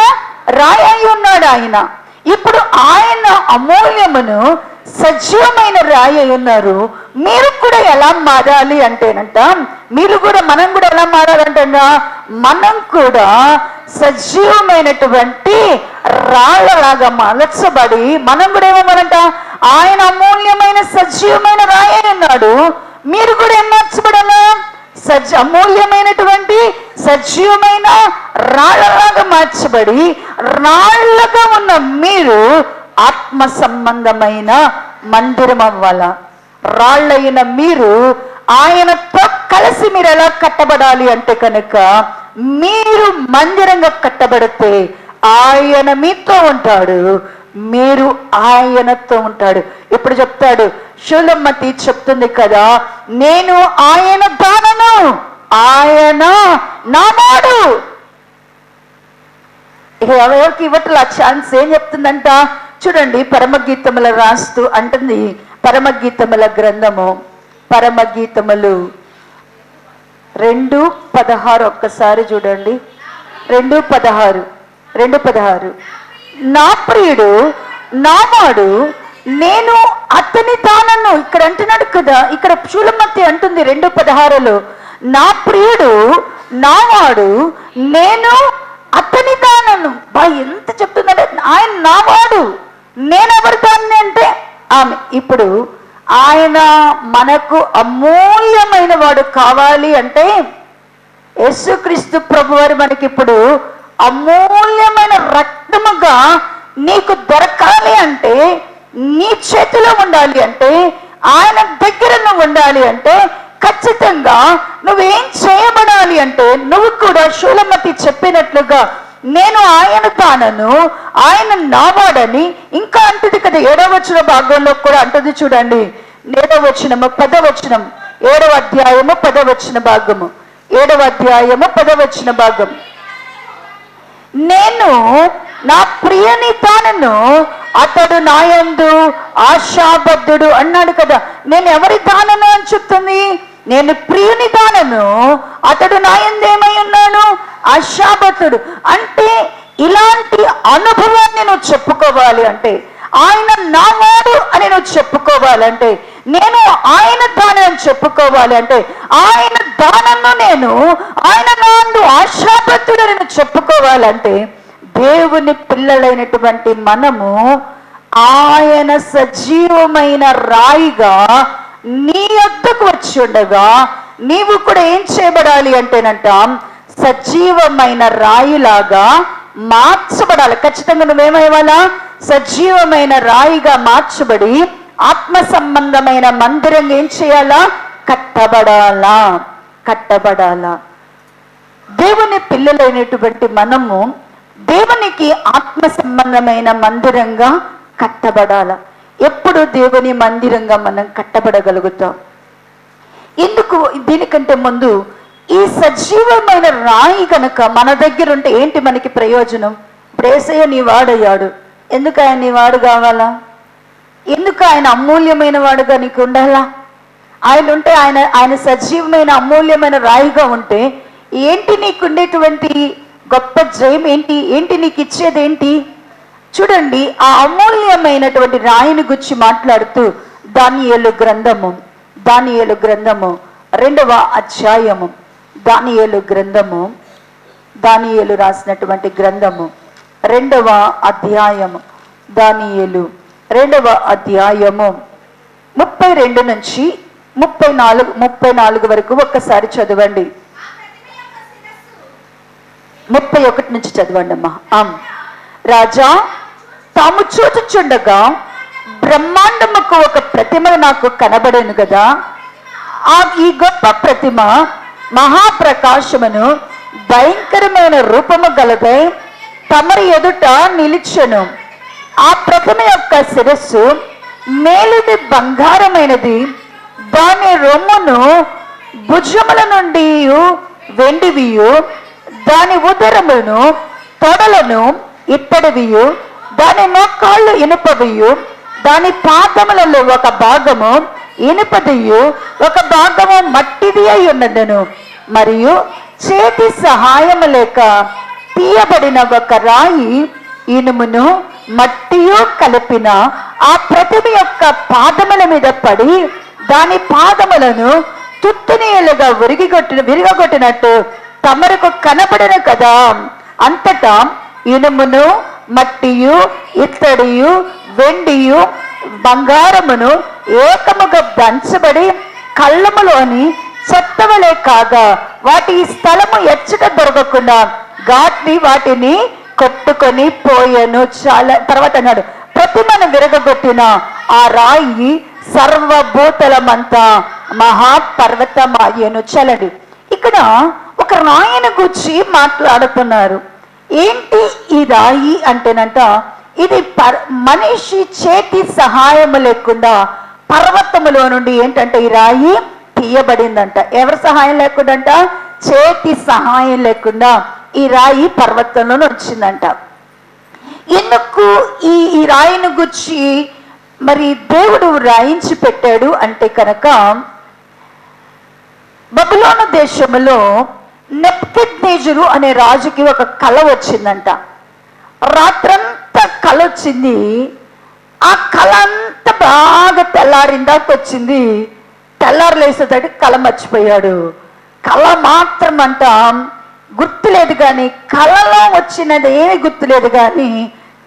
రాయి అయి ఉన్నాడు ఆయన. ఇప్పుడు ఆయన అమూల్యమును సజీవమైన రాయి అయి ఉన్నారు. మీరు కూడా ఎలా మారాలి అంటేనంట, మీరు కూడా, మనం కూడా ఎలా మారాలంట, మనం కూడా సజీవమైనటువంటి రాళ్ళలాగా మలచబడి మనం కూడా ఏమవ్వాలంట, ఆయన అమూల్యమైన సజీవమైన రాయి అయి ఉన్నాడు. మీరు కూడా ఏం మార్చబడాలా? అమూల్యమైనటువంటి సజీవమైన రాళ్ళలాగా మార్చబడి, రాళ్ళగా ఉన్న మీరు ఆత్మ సంబంధమైన మందిరం అవ్వాలా. రాళ్ళైన మీరు ఆయనతో కలిసి మీరు ఎలా కట్టబడాలి అంటే కనుక, మీరు మందిరంగా కట్టబడితే ఆయన మీతో ఉంటాడు, మీరు ఆయనతో ఉంటాడు. ఇప్పుడు చెప్తాడు, షూలమ్మతి చెప్తుంది కదా, నేను ఆయన దానను, ఆయన నావాడు. ఎవరికి ఇవ్వట్ల ఛాన్స్. ఏం చెప్తుందంట చూడండి, పరమగీతముల రాస్తూ అంటుంది, పరమగీతముల గ్రంథము, పరమగీతములు 2:16 ఒక్కసారి చూడండి. 2:16 నా ప్రియుడు నావాడు, నేను అతని దానను. ఇక్కడ అంటున్నాడు కదా, ఇక్కడ షూలమ్మతి అంటుంది 2:16లో, నా ప్రియుడు నావాడు, నేను అతని దానను. ఎంత చెప్తుందంటే, ఆయన నావాడు, నేనెవరి దాన్ని అంటే ఆమె. ఇప్పుడు ఆయన మనకు అమూల్యమైన వాడు కావాలి అంటే, యేసుక్రీస్తు ప్రభువారు మనకి ఇప్పుడు అమూల్యమైన రక్తముగా నీకు దొరకాలి అంటే, నీ చేతిలో ఉండాలి అంటే, ఆయన దగ్గర నువ్వు ఉండాలి అంటే, ఖచ్చితంగా నువ్వేం చేయబడాలి అంటే, నువ్వు కూడా షూలమ్మతి చెప్పినట్లుగా నేను ఆయన తానను, ఆయన నావాడని. ఇంకా అంటుంది కదా 7వ వచన భాగంలో కూడా అంటుంది చూడండి, 7వ వచనము 10వ వచనం, 7వ అధ్యాయము 10వ వచన భాగము, 7వ అధ్యాయము 10వ వచన భాగం, నేను నా ప్రియని తానను, అతడు నాయందు ఆశాబద్ధుడు అన్నాడు కదా. నేను ఎవరి దానను అని చెప్తుంది, నేను ప్రియుని దానను, అతడు నాయందు ఏమై ఉన్నాడు, ఆశాబద్ధుడు. అంటే ఇలాంటి అనుభవాన్ని నువ్వు చెప్పుకోవాలి అంటే, ఆయన నావాడు అని నువ్వు చెప్పుకోవాలంటే, నేను ఆయన దానం అని చెప్పుకోవాలి అంటే, ఆయన దానను నేను, ఆయన నందు ఆశాబద్ధుడని నువ్వు చెప్పుకోవాలంటే, దేవుని పిల్లలైనటువంటి మనము ఆయన సజీవమైన రాయిగా నీ వద్దకు వచ్చి ఉండగా, నీవు కూడా ఏం చేయబడాలి అంటేనంట, సజీవమైన రాయిలాగా మార్చబడాలి. ఖచ్చితంగా నువ్వేమయ్యాలా, సజీవమైన రాయిగా మార్చబడి ఆత్మ సంబంధమైన మందిరంగా ఏం చేయాలా, కట్టబడాలా. దేవుని పిల్లలైనటువంటి మనము దేవునికి ఆత్మ సంబంధమైన మందిరంగా కట్టబడాల. ఎప్పుడు దేవుని మందిరంగా మనం కట్టబడగలుగుతాం? ఎందుకు? దీనికంటే ముందు ఈ సజీవమైన రాయి కనుక మన దగ్గర ఉంటే ఏంటి మనకి ప్రయోజనం? ఇప్పుడు యేసయ్య నీ వాడయ్యాడు, ఎందుకు ఆయన నీ వాడు కావాలా? ఎందుకు ఆయన అమూల్యమైన వాడుగా నీకు ఉండాలా? ఆయన ఉంటే, ఆయన సజీవమైన అమూల్యమైన రాయిగా ఉంటే ఏంటి నీకు ఉండేటువంటి గొప్ప జయం ఏంటి నీకు ఇచ్చేది ఏంటి? చూడండి, ఆ అమూల్యమైనటువంటి రాయిని గురించి మాట్లాడుతూ దానియేలు గ్రంథము 2వ అధ్యాయము, దానియేలు రాసినటువంటి గ్రంథము 2వ అధ్యాయము, దానియేలు 2వ అధ్యాయము 32 నుంచి 34 వరకు ఒక్కసారి చదవండి. 31 నుంచి చదవండి అమ్మా. రాజా, తాము చూచుచుండగా బ్రహ్మాండముకు ఒక ప్రతిమ నాకు కనబడను కదా. ఈ గొప్ప ప్రతిమ మహాప్రకాశమును భయంకరమైన రూపము గలదై తమరి ఎదుట నిలిచెను. ఆ ప్రతిమ యొక్క శిరస్సు మేలుది బంగారమైనది, దాని రొమ్మును భుజముల నుండి వెండివియు, దాని ఉదరమును తొడలను ఇత్తడివియు, దాని నొక్కాళ్ళు ఇనుపవియు, దాని పాదములలో ఒక భాగము ఇనుపదియు, ఒక భాగము మట్టిది అయి ఉన్నదను. మరియు చేతి సహాయము లేక తీయబడిన ఒక రాయి ఇనుమును మట్టియు కలిపిన ఆ ప్రతిమ యొక్క పాదముల మీద పడి దాని పాదములను తుత్తునీయులుగా విరగొట్టినట్టు తమరకు కనబడను కదా. అంతటా ఇనుమును మట్టియు ఇత్తడియు వెండియు బంగారమును ఏకముగా దంచబడి కళ్ళములోని చెత్తవలే కాగా వాటి స్థలము ఎచ్చట దొరకకుండా గాడ్ని వాటిని కొట్టుకొని పోయెను. చాలా తర్వాత అన్నాడు, ప్రతిమను విరగొట్టిన ఆ రాయి సర్వభూతలమంతా మహాపర్వతమాయను. చలండి, ఇక్కడ ఒక రాయిని గురించి మాట్లాడుతున్నారు. ఏంటి ఈ రాయి అంటేనంట, ఇది మనిషి చేతి సహాయము లేకుండా పర్వతములో నుండి ఏంటంటే ఈ రాయి తీయబడిందంట. ఎవరి సహాయం లేకుండా అంట? చేతి సహాయం లేకుండా ఈ రాయి పర్వతంలో వచ్చిందంట. ఎందుకు ఈ రాయిని గుచ్చి మరి దేవుడు రాయించి పెట్టాడు అంటే కనుక, బబులోను దేశంలో నెబుకద్నెజరు అనే రాజుకి ఒక కల వచ్చిందంట. రాత్రంతా కల వచ్చింది. ఆ కళ అంతా బాగా తెల్లారిందాక వచ్చింది. తెల్లారులేసేటట్టు కళ మర్చిపోయాడు. కళ మాత్రం అంట గుర్తులేదు, కానీ కళలో వచ్చినది ఏమి గుర్తులేదు, కానీ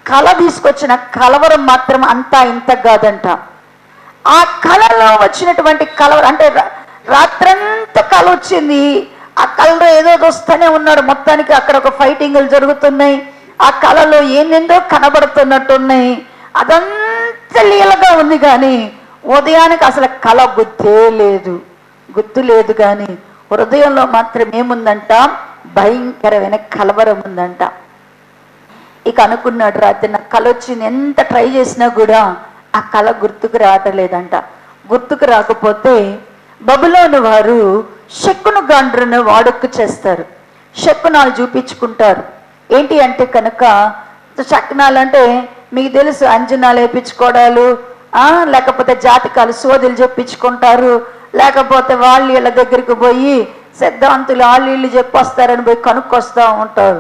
కళ తీసుకొచ్చిన కలవరం మాత్రం అంతా ఇంత కాదంట. ఆ కళలో వచ్చినటువంటి కలవరం అంటే రాత్రంతా కళ వచ్చింది. ఆ కళలో ఏదో వస్తూనే ఉన్నాడు. మొత్తానికి అక్కడ ఒక ఫైటింగ్లు జరుగుతున్నాయి. ఆ కళలో ఏందేందో కనబడుతున్నట్టున్నాయి. అదంతా లీలగా ఉంది, కానీ ఉదయానికి అసలు కళ గుర్తు లేదు, కానీ హృదయంలో మాత్రం ఏముందంట? భయంకరమైన కలవరం ఉందంట. ఇక అనుకున్నాడు, రాత్రి నాకు కళ వచ్చింది, ఎంత ట్రై చేసినా కూడా ఆ కళ గుర్తుకు రావట్లేదంట. గుర్తుకు రాకపోతే బబులోను వారు శకున గాండ్రును వాడుక చేస్తారు. శకునాలు చూపించుకుంటారు. ఏంటి అంటే కనుక, శకునాలు అంటే మీకు తెలుసు, అంజనాలు వేయించుకోవడాలు, లేకపోతే జాతకాలు సోదులు చెప్పించుకుంటారు, లేకపోతే వాళ్ళు వీళ్ళ దగ్గరికి పోయి సిద్ధాంతులు వాళ్ళు వీళ్ళు చెప్పొస్తారని పోయి కనుక్కొస్తూ ఉంటారు.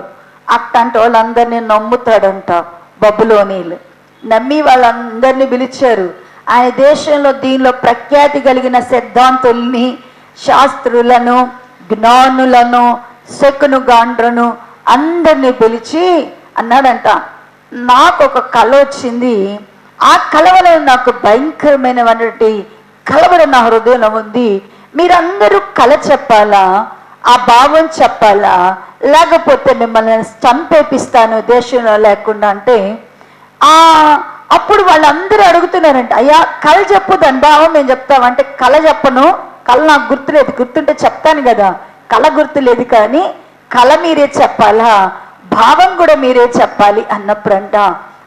అట్టంటే వాళ్ళందరినీ నమ్ముతాడంట బబులోనీలు. నమ్మి వాళ్ళందరినీ పిలిచారు. ఆయన దేశంలో దీనిలో ప్రఖ్యాతి కలిగిన సిద్ధాంతుల్ని, శాస్త్రులను, జ్ఞానులను, శకును గాండ్రను అందరినీ పిలిచి అన్నాడంట, నాకు ఒక కళ వచ్చింది. ఆ కలవలో నాకు భయంకరమైనటువంటి కలవరం నా హృదయంలో ఉంది. మీరందరూ కళ చెప్పాలా, ఆ భావం చెప్పాలా, లేకపోతే మిమ్మల్ని చంపేపిస్తాను దేశంలో లేకుండా అంటే, అప్పుడు వాళ్ళందరూ అడుగుతున్నారంట, అయ్యా కళ చెప్పు, దాని భావం మేము చెప్తామంటే, కళ చెప్పను, కళ నాకు గుర్తులేదు, గుర్తుంటే చెప్తాను కదా, కళ గుర్తులేదు, కానీ కళ మీరే చెప్పాలా, భావం కూడా మీరే చెప్పాలి అన్నప్పుడంట,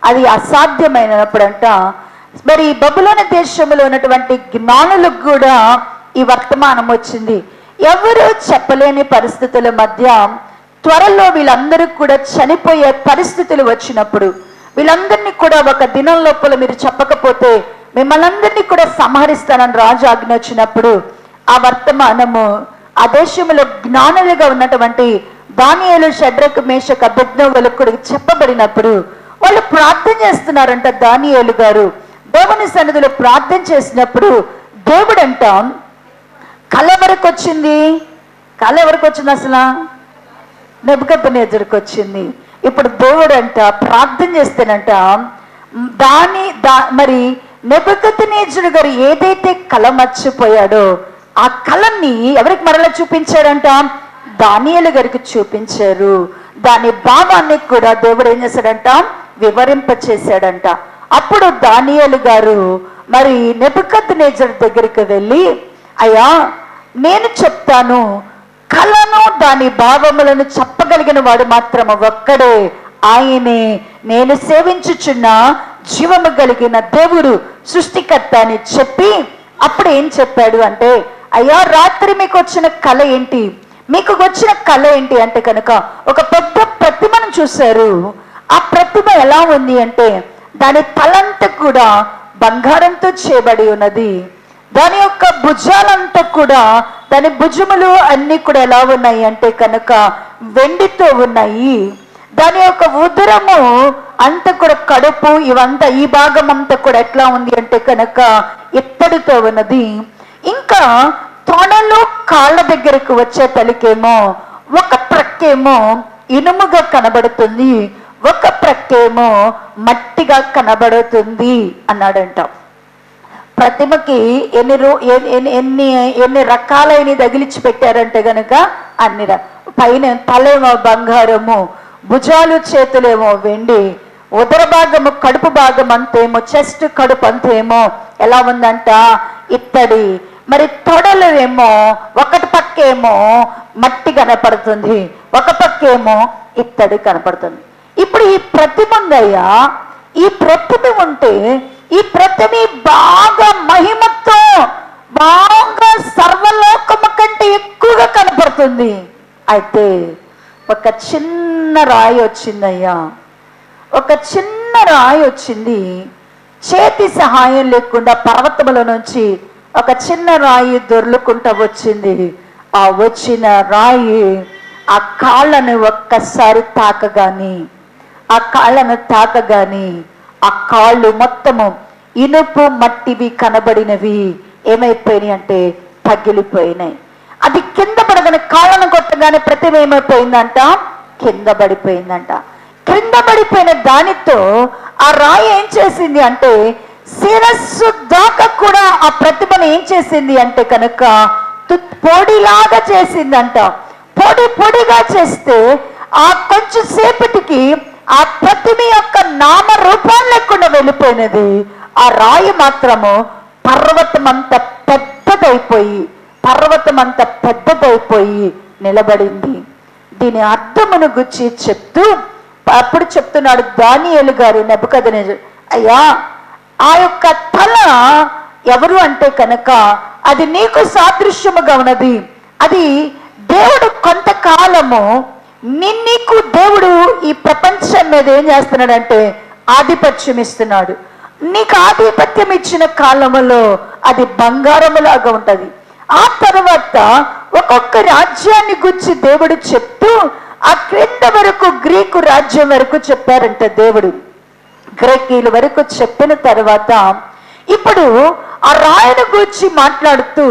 అది అసాధ్యమైనప్పుడంట, మరి బబులోను దేశంలో ఉన్నటువంటి జ్ఞానులకు కూడా ఈ వర్తమానం వచ్చింది. ఎవరు చెప్పలేని పరిస్థితుల మధ్య త్వరలో వీళ్ళందరూ కూడా చనిపోయే పరిస్థితులు వచ్చినప్పుడు, వీళ్ళందరినీ కూడా ఒక దినం లోపల మీరు చెప్పకపోతే మిమ్మల్ని అందరినీ కూడా సంహరిస్తానని రాజు ఆజ్ఞ వచ్చినప్పుడు, ఆ వర్తమానము ఆ దేశంలో జ్ఞానులుగా ఉన్నటువంటి దానియేలు, షడ్రకు, మేషకు, అబేద్నెగోలకు కూడా చెప్పబడినప్పుడు వాళ్ళు ప్రార్థన చేస్తున్నారంట. దానియేలు గారు దేవుని సన్నిధిలో ప్రార్థన చేసినప్పుడు దేవుడంట కళ ఎవరికి వచ్చింది? కళ ఎవరికి వచ్చింది? అసలు నెబుకద్నెజరుకు వచ్చింది. ఇప్పుడు దేవుడంట ప్రార్థన చేస్తేనంట మరి నెబుకద్నెజరు గారు ఏదైతే కళ మర్చిపోయాడో ఆ కళని ఎవరికి మరలా చూపించాడంట? దానియేలు గారికి చూపించారు. దాని భావాన్ని కూడా దేవుడు ఏం చేశాడంట? వివరింప చేశాడంట. అప్పుడు దానియేలు గారు మరి నెబుకద్నెజరు దగ్గరికి వెళ్ళి, అయ్యా నేను చెప్తాను, కళను దాని భావములను చెప్పగలిగిన వాడు మాత్రం ఒక్కడే, ఆయనే నేను సేవించుచున్న జీవము కలిగిన దేవుడు, సృష్టికర్త అని చెప్పి అప్పుడు ఏం చెప్పాడు అంటే, అయ్యా రాత్రి మీకు వచ్చిన కళ ఏంటి? మీకు వచ్చిన కళ ఏంటి అంటే కనుక ఒక పెద్ద ప్రతిమను చూశారు. ఆ ప్రతిమ ఎలా ఉంది అంటే దాని తలంతా కూడా బంగారంతో చేయబడి ఉన్నది. దాని యొక్క భుజాలంతా కూడా, దాని భుజములు అన్ని కూడా ఎలా ఉన్నాయి అంటే కనుక వెండితో ఉన్నాయి. దాని యొక్క ఉదరము అంతా కూడా, కడుపు ఇవంతా ఈ భాగం అంతా కూడా ఎట్లా ఉంది అంటే కనుక ఇత్తడితో ఉన్నది. ఇంకా తొడలు కాళ్ళ దగ్గరకు వచ్చే తలికేమో ఒక ప్రక్కేమో ఇనుముగా కనబడుతుంది, ఒక ప్రక్కేమో మట్టిగా కనబడుతుంది అన్నాడంట. ప్రతిమకి ఎన్ని రకాలైన తగిలించి పెట్టారంటే గనక అన్ని పైన తలేమో బంగారము, భుజాలు చేతులేమో వెండి, ఉదర భాగము కడుపు భాగం అంతేమో, చెస్ట్ కడుపు అంతేమో ఎలా ఉందంట ఇత్తడి, మరి తొడలు ఏమో ఒకటి పక్కేమో మట్టి కనపడుతుంది, ఒక పక్కేమో ఇత్తడి కనపడుతుంది. ఇప్పుడు ఈ ప్రతిమ ఉందయ్యా, ఈ ప్రతిమ ఉంటే ఈ ప్రతిమ బాగా మహిమతో బాగా సర్వలోకము కంటే ఎక్కువగా కనపడుతుంది. అయితే ఒక చిన్న రాయి వచ్చిందయ్యా, ఒక చిన్న రాయి వచ్చింది. చేతి సహాయం లేకుండా పర్వతముల నుంచి ఒక చిన్న రాయి దొర్లుకుంటూ వచ్చింది. ఆ వచ్చిన రాయి ఆ కాళ్ళను ఒక్కసారి తాకగాని, ఆ కాళ్ళను తాకగాని ఆ కాళ్ళు మొత్తము ఇనుపు మట్టివి కనబడినవి ఏమైపోయినాయి అంటే పగిలిపోయినాయి. అది కింద పడగానే, కాళ్ళను కొట్టగానే ప్రతిమ ఏమైపోయిందంట, కింద పడిపోయిందంట. కింద పడిపోయిన దానితో ఆ రాయి ఏం చేసింది అంటే శిరస్సు దాకా కూడా ఆ ప్రతిమను ఏం చేసింది అంటే కనుక పొడిలాగా చేసిందంట. పొడిగా చేస్తే ఆ కొంచెం సేపటికి ఆ ప్రతిమ యొక్క నామ రూపాలు లేకుండా వెళ్ళిపోయినది. ఆ రాయి మాత్రము పర్వతమంతా పెద్దదైపోయి నిలబడింది. దీని అర్థమును గురించి చెప్తూ అప్పుడు చెప్తున్నాడు దానియేలు గారు నెబుకద్నెజరు, అయ్యా ఆ యొక్క తల ఎవరు అంటే కనుక అది నీకు సాదృశ్యముగా ఉన్నది. అది దేవుడు కొంతకాలము నీకు దేవుడు ఈ ప్రపంచం మీద ఏం చేస్తున్నాడంటే ఆధిపత్యం ఇస్తున్నాడు. నీకు ఆధిపత్యం ఇచ్చిన కాలములో అది బంగారములాగా ఉంటది. ఆ తర్వాత ఒక్కొక్క రాజ్యాన్ని గురించి దేవుడు చెప్తూ ఆ క్రింద వరకు గ్రీకు రాజ్యం వరకు చెప్పారంట దేవుడు. గ్రీకుల వరకు చెప్పిన తర్వాత ఇప్పుడు ఆ రాయిని గురించి మాట్లాడుతూ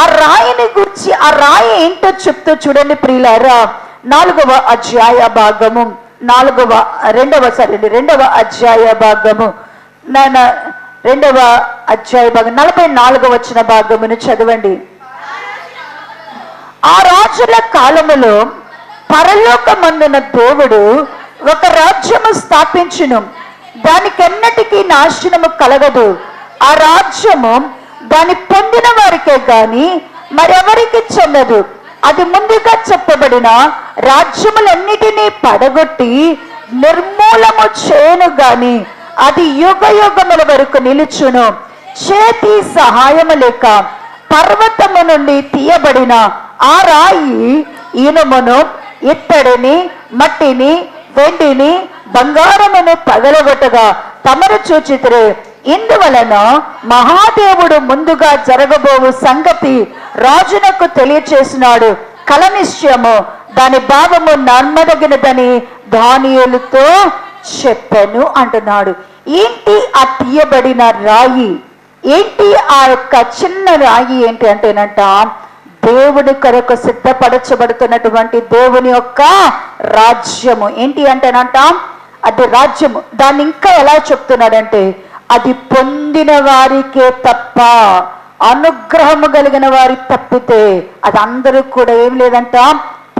ఆ రాయిని గురించి ఆ రాయి ఏంటో చెప్తూ చూడండి ప్రియులారా, 4వ అధ్యాయ భాగము 2వ అధ్యాయ భాగము 44వ వచన భాగమును చదవండి. ఆ రాజుల కాలములో పరలోకమందున దేవుడు ఒక రాజ్యము స్థాపించును, దానికెన్నటికీ నాశనము కలగదు. ఆ రాజ్యము దాని పొందిన వారికే గాని మరెవరికి చెందదు. అది ముందుగా చెప్పబడిన రాజ్యములన్నిటినీ పడగొట్టి నిర్మూలము చేయను గాని అది యుగ యుగముల వరకు నిలుచును. చేతి సహాయము లేక పర్వతము నుండి తీయబడిన ఆ రాయి ఇనుమును, ఇత్తడిని, మట్టిని, వెండిని, బంగారమును పగలగొట్టగా తమరు చూచితిరే. ఇందువలన మహాదేవుడు ముందుగా జరగబోవు సంగతి రాజునకు తెలియచేసినాడు. కలనిశ్చయము దాని భావము నమ్మదగినదని దానియేలుతో చెప్పాను అంటున్నాడు. ఏంటి ఆ తీయబడిన రాయి? ఏంటి ఆ యొక్క చిన్న రాయి ఏంటి అంటేనంట దేవుడి కొరకు సిద్ధపరచబడుతున్నటువంటి దేవుని యొక్క రాజ్యము. ఏంటి అంటేనంట అది రాజ్యము. దాన్ని ఇంకా ఎలా చెప్తున్నాడంటే అది పొందిన వారికే తప్ప, అనుగ్రహము కలిగిన వారి తప్పితే అది అందరూ కూడా ఏం లేదంట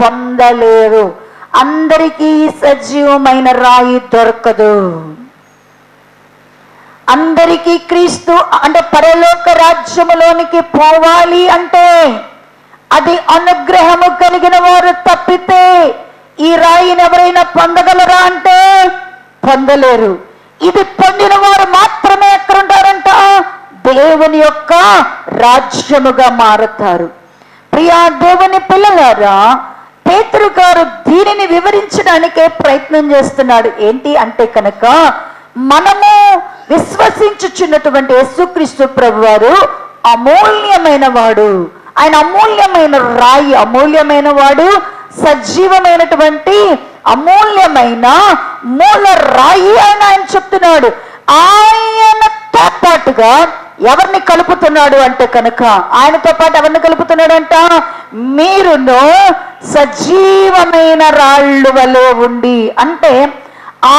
పొందలేరు. అందరికీ సజీవమైన రాయి దొరకదు. అందరికీ క్రీస్తు అంటే పరలోక రాజ్యములోనికి పోవాలి అంటే అది అనుగ్రహము కలిగిన వారు తప్పితే ఈ రాయిని ఎవరైనా పొందగలరా అంటే పొందలేరు. ఇది పొందిన వారు మాత్రమే ఎక్కడ ఉంటారంట దేవుని యొక్క రాజ్యముగా మారుతారు. ప్రియా దేవుని పిల్లలారా, పేతురు గారు దీనిని వివరించడానికే ప్రయత్నం చేస్తున్నాడు. ఏంటి అంటే కనుక మనము విశ్వసించుచున్నటువంటి యేసుక్రీస్తు ప్రభువారు అమూల్యమైన వాడు. ఆయన అమూల్యమైన రాయి, అమూల్యమైన వాడు, సజీవమైనటువంటి అమూల్యమైన మూల రాయి అని ఆయన చెప్తున్నాడు. ఆయనతో పాటుగా ఎవరిని కలుపుతున్నాడు అంటే కనుక ఆయనతో పాటు ఎవరిని కలుపుతున్నాడంట మీరును సజీవమైన రాళ్ళు వలె ఉండి. అంటే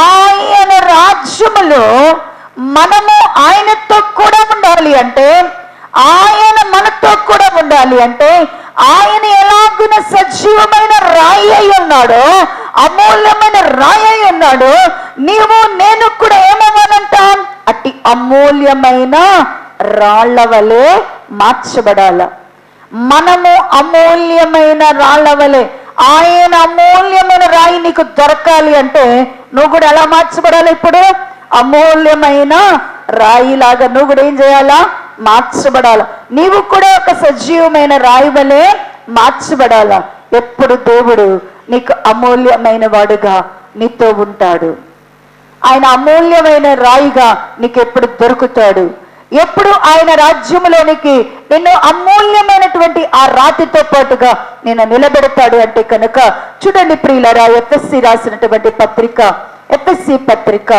ఆయన రాజ్యములో మనము ఆయనతో కూడా ఉండాలి అంటే, ఆయన మనతో కూడా ఉండాలి అంటే ఆయన ఎలాగున సజీవమైన రాయి అయి ఉన్నాడో, అమూల్యమైన రాయి అయి ఉన్నాడో, నీవు నేను కూడా ఏమవ్వాలంట అట్టి అమూల్యమైన రాళ్ల వలె మార్చబడాల. మనము అమూల్యమైన రాళ్ళ వలె ఆయన అమూల్యమైన రాయి నీకు దొరకాలి అంటే నువ్వు కూడా ఎలా మార్చబడాలి? ఇప్పుడు అమూల్యమైన రాయిలాగా నువ్వు కూడా ఏం చేయాలా? మార్చబడాల. నీవు కూడా ఒక సజీవమైన రాయి వలె మార్చబడాల. ఎప్పుడు దేవుడు నీకు అమూల్యమైన వాడుగా నీతో ఉంటాడు. ఆయన అమూల్యమైన రాయిగా నీకు ఎప్పుడు దొరుకుతాడు. ఎప్పుడు ఆయన రాజ్యములోనికి నిన్ను అమూల్యమైనటువంటి ఆ రాతితో పాటుగా నేను నిలబెడతాడు అంటే కనుక చూడండి ప్రియులారా, ఎఫ్ఎస్సి రాసినటువంటి పత్రిక, ఎఫ్ఎస్సి పత్రిక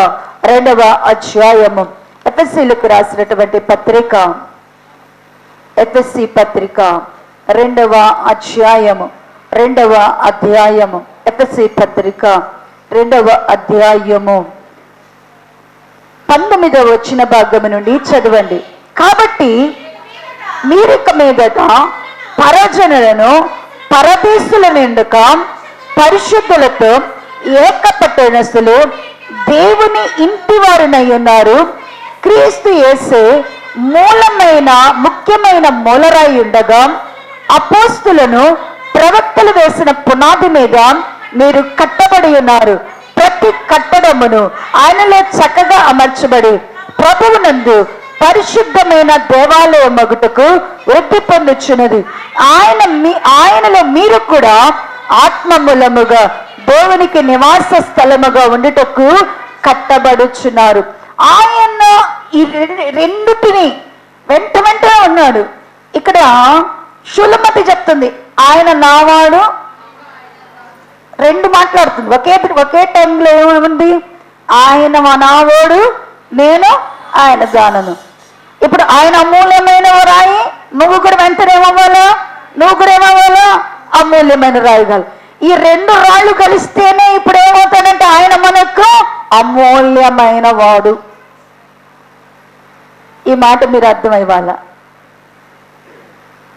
2వ అధ్యాయము, ఎఫ్ఎస్సీలకు రాసినటువంటి పత్రిక, ఎఫ్ఎస్సి పత్రిక 2వ అధ్యాయము, 2వ అధ్యాయము, ఎఫ్ఎస్సి పత్రిక 2వ అధ్యాయము 19వ వచ్చిన భాగము నుండి చదవండి. కాబట్టి మీరిక మీదట పరజనులను పరదేశులను ఎందుక పరిశుద్ధులతో ఏకపట్టణస్తులు దేవుని ఇంటి వారినై ఉన్నారు. క్రీస్తు యేసే మూలమైన ముఖ్యమైన మూలరాయి ఉండగా అపోస్తులను ప్రవక్తలు వేసిన పునాది మీద మీరు కట్టబడి ఉన్నారు. ప్రతి కట్టడమును ఆయనలో చక్కగా అమర్చబడి ప్రభువునందు పరిశుద్ధమైన దేవాలయ మగుటకు వృద్ధి పొందుచున్నది. ఆయనలో మీరు కూడా ఆత్మ మూలముగా దేవునికి నివాస స్థలముగా ఉండుటకు కట్టబడుచున్నారు. ఆయన ఈ రెండుటిని వెంట వెంటనే ఉన్నాడు. ఇక్కడ శూలమతి చెప్తుంది ఆయన నావాడు, రెండు మాట్లాడుతుంది ఒకే టైంలో. ఏముంది? ఆయన మా నావాడు, నేను ఆయన దానను. ఇప్పుడు ఆయన అమూల్యమైన రాయి, నువ్వు కూడా వెంటనే ఏమవ్వాలా? నువ్వు కూడా ఏమవ్వాలా? అమూల్యమైన రాయిగాలు. ఈ రెండు రాళ్ళు కలిస్తేనే ఇప్పుడు ఏమవుతాడంటే ఆయన మనకు అమూల్యమైన వాడు. ఈ మాట మీరు అర్థమయ్యాల.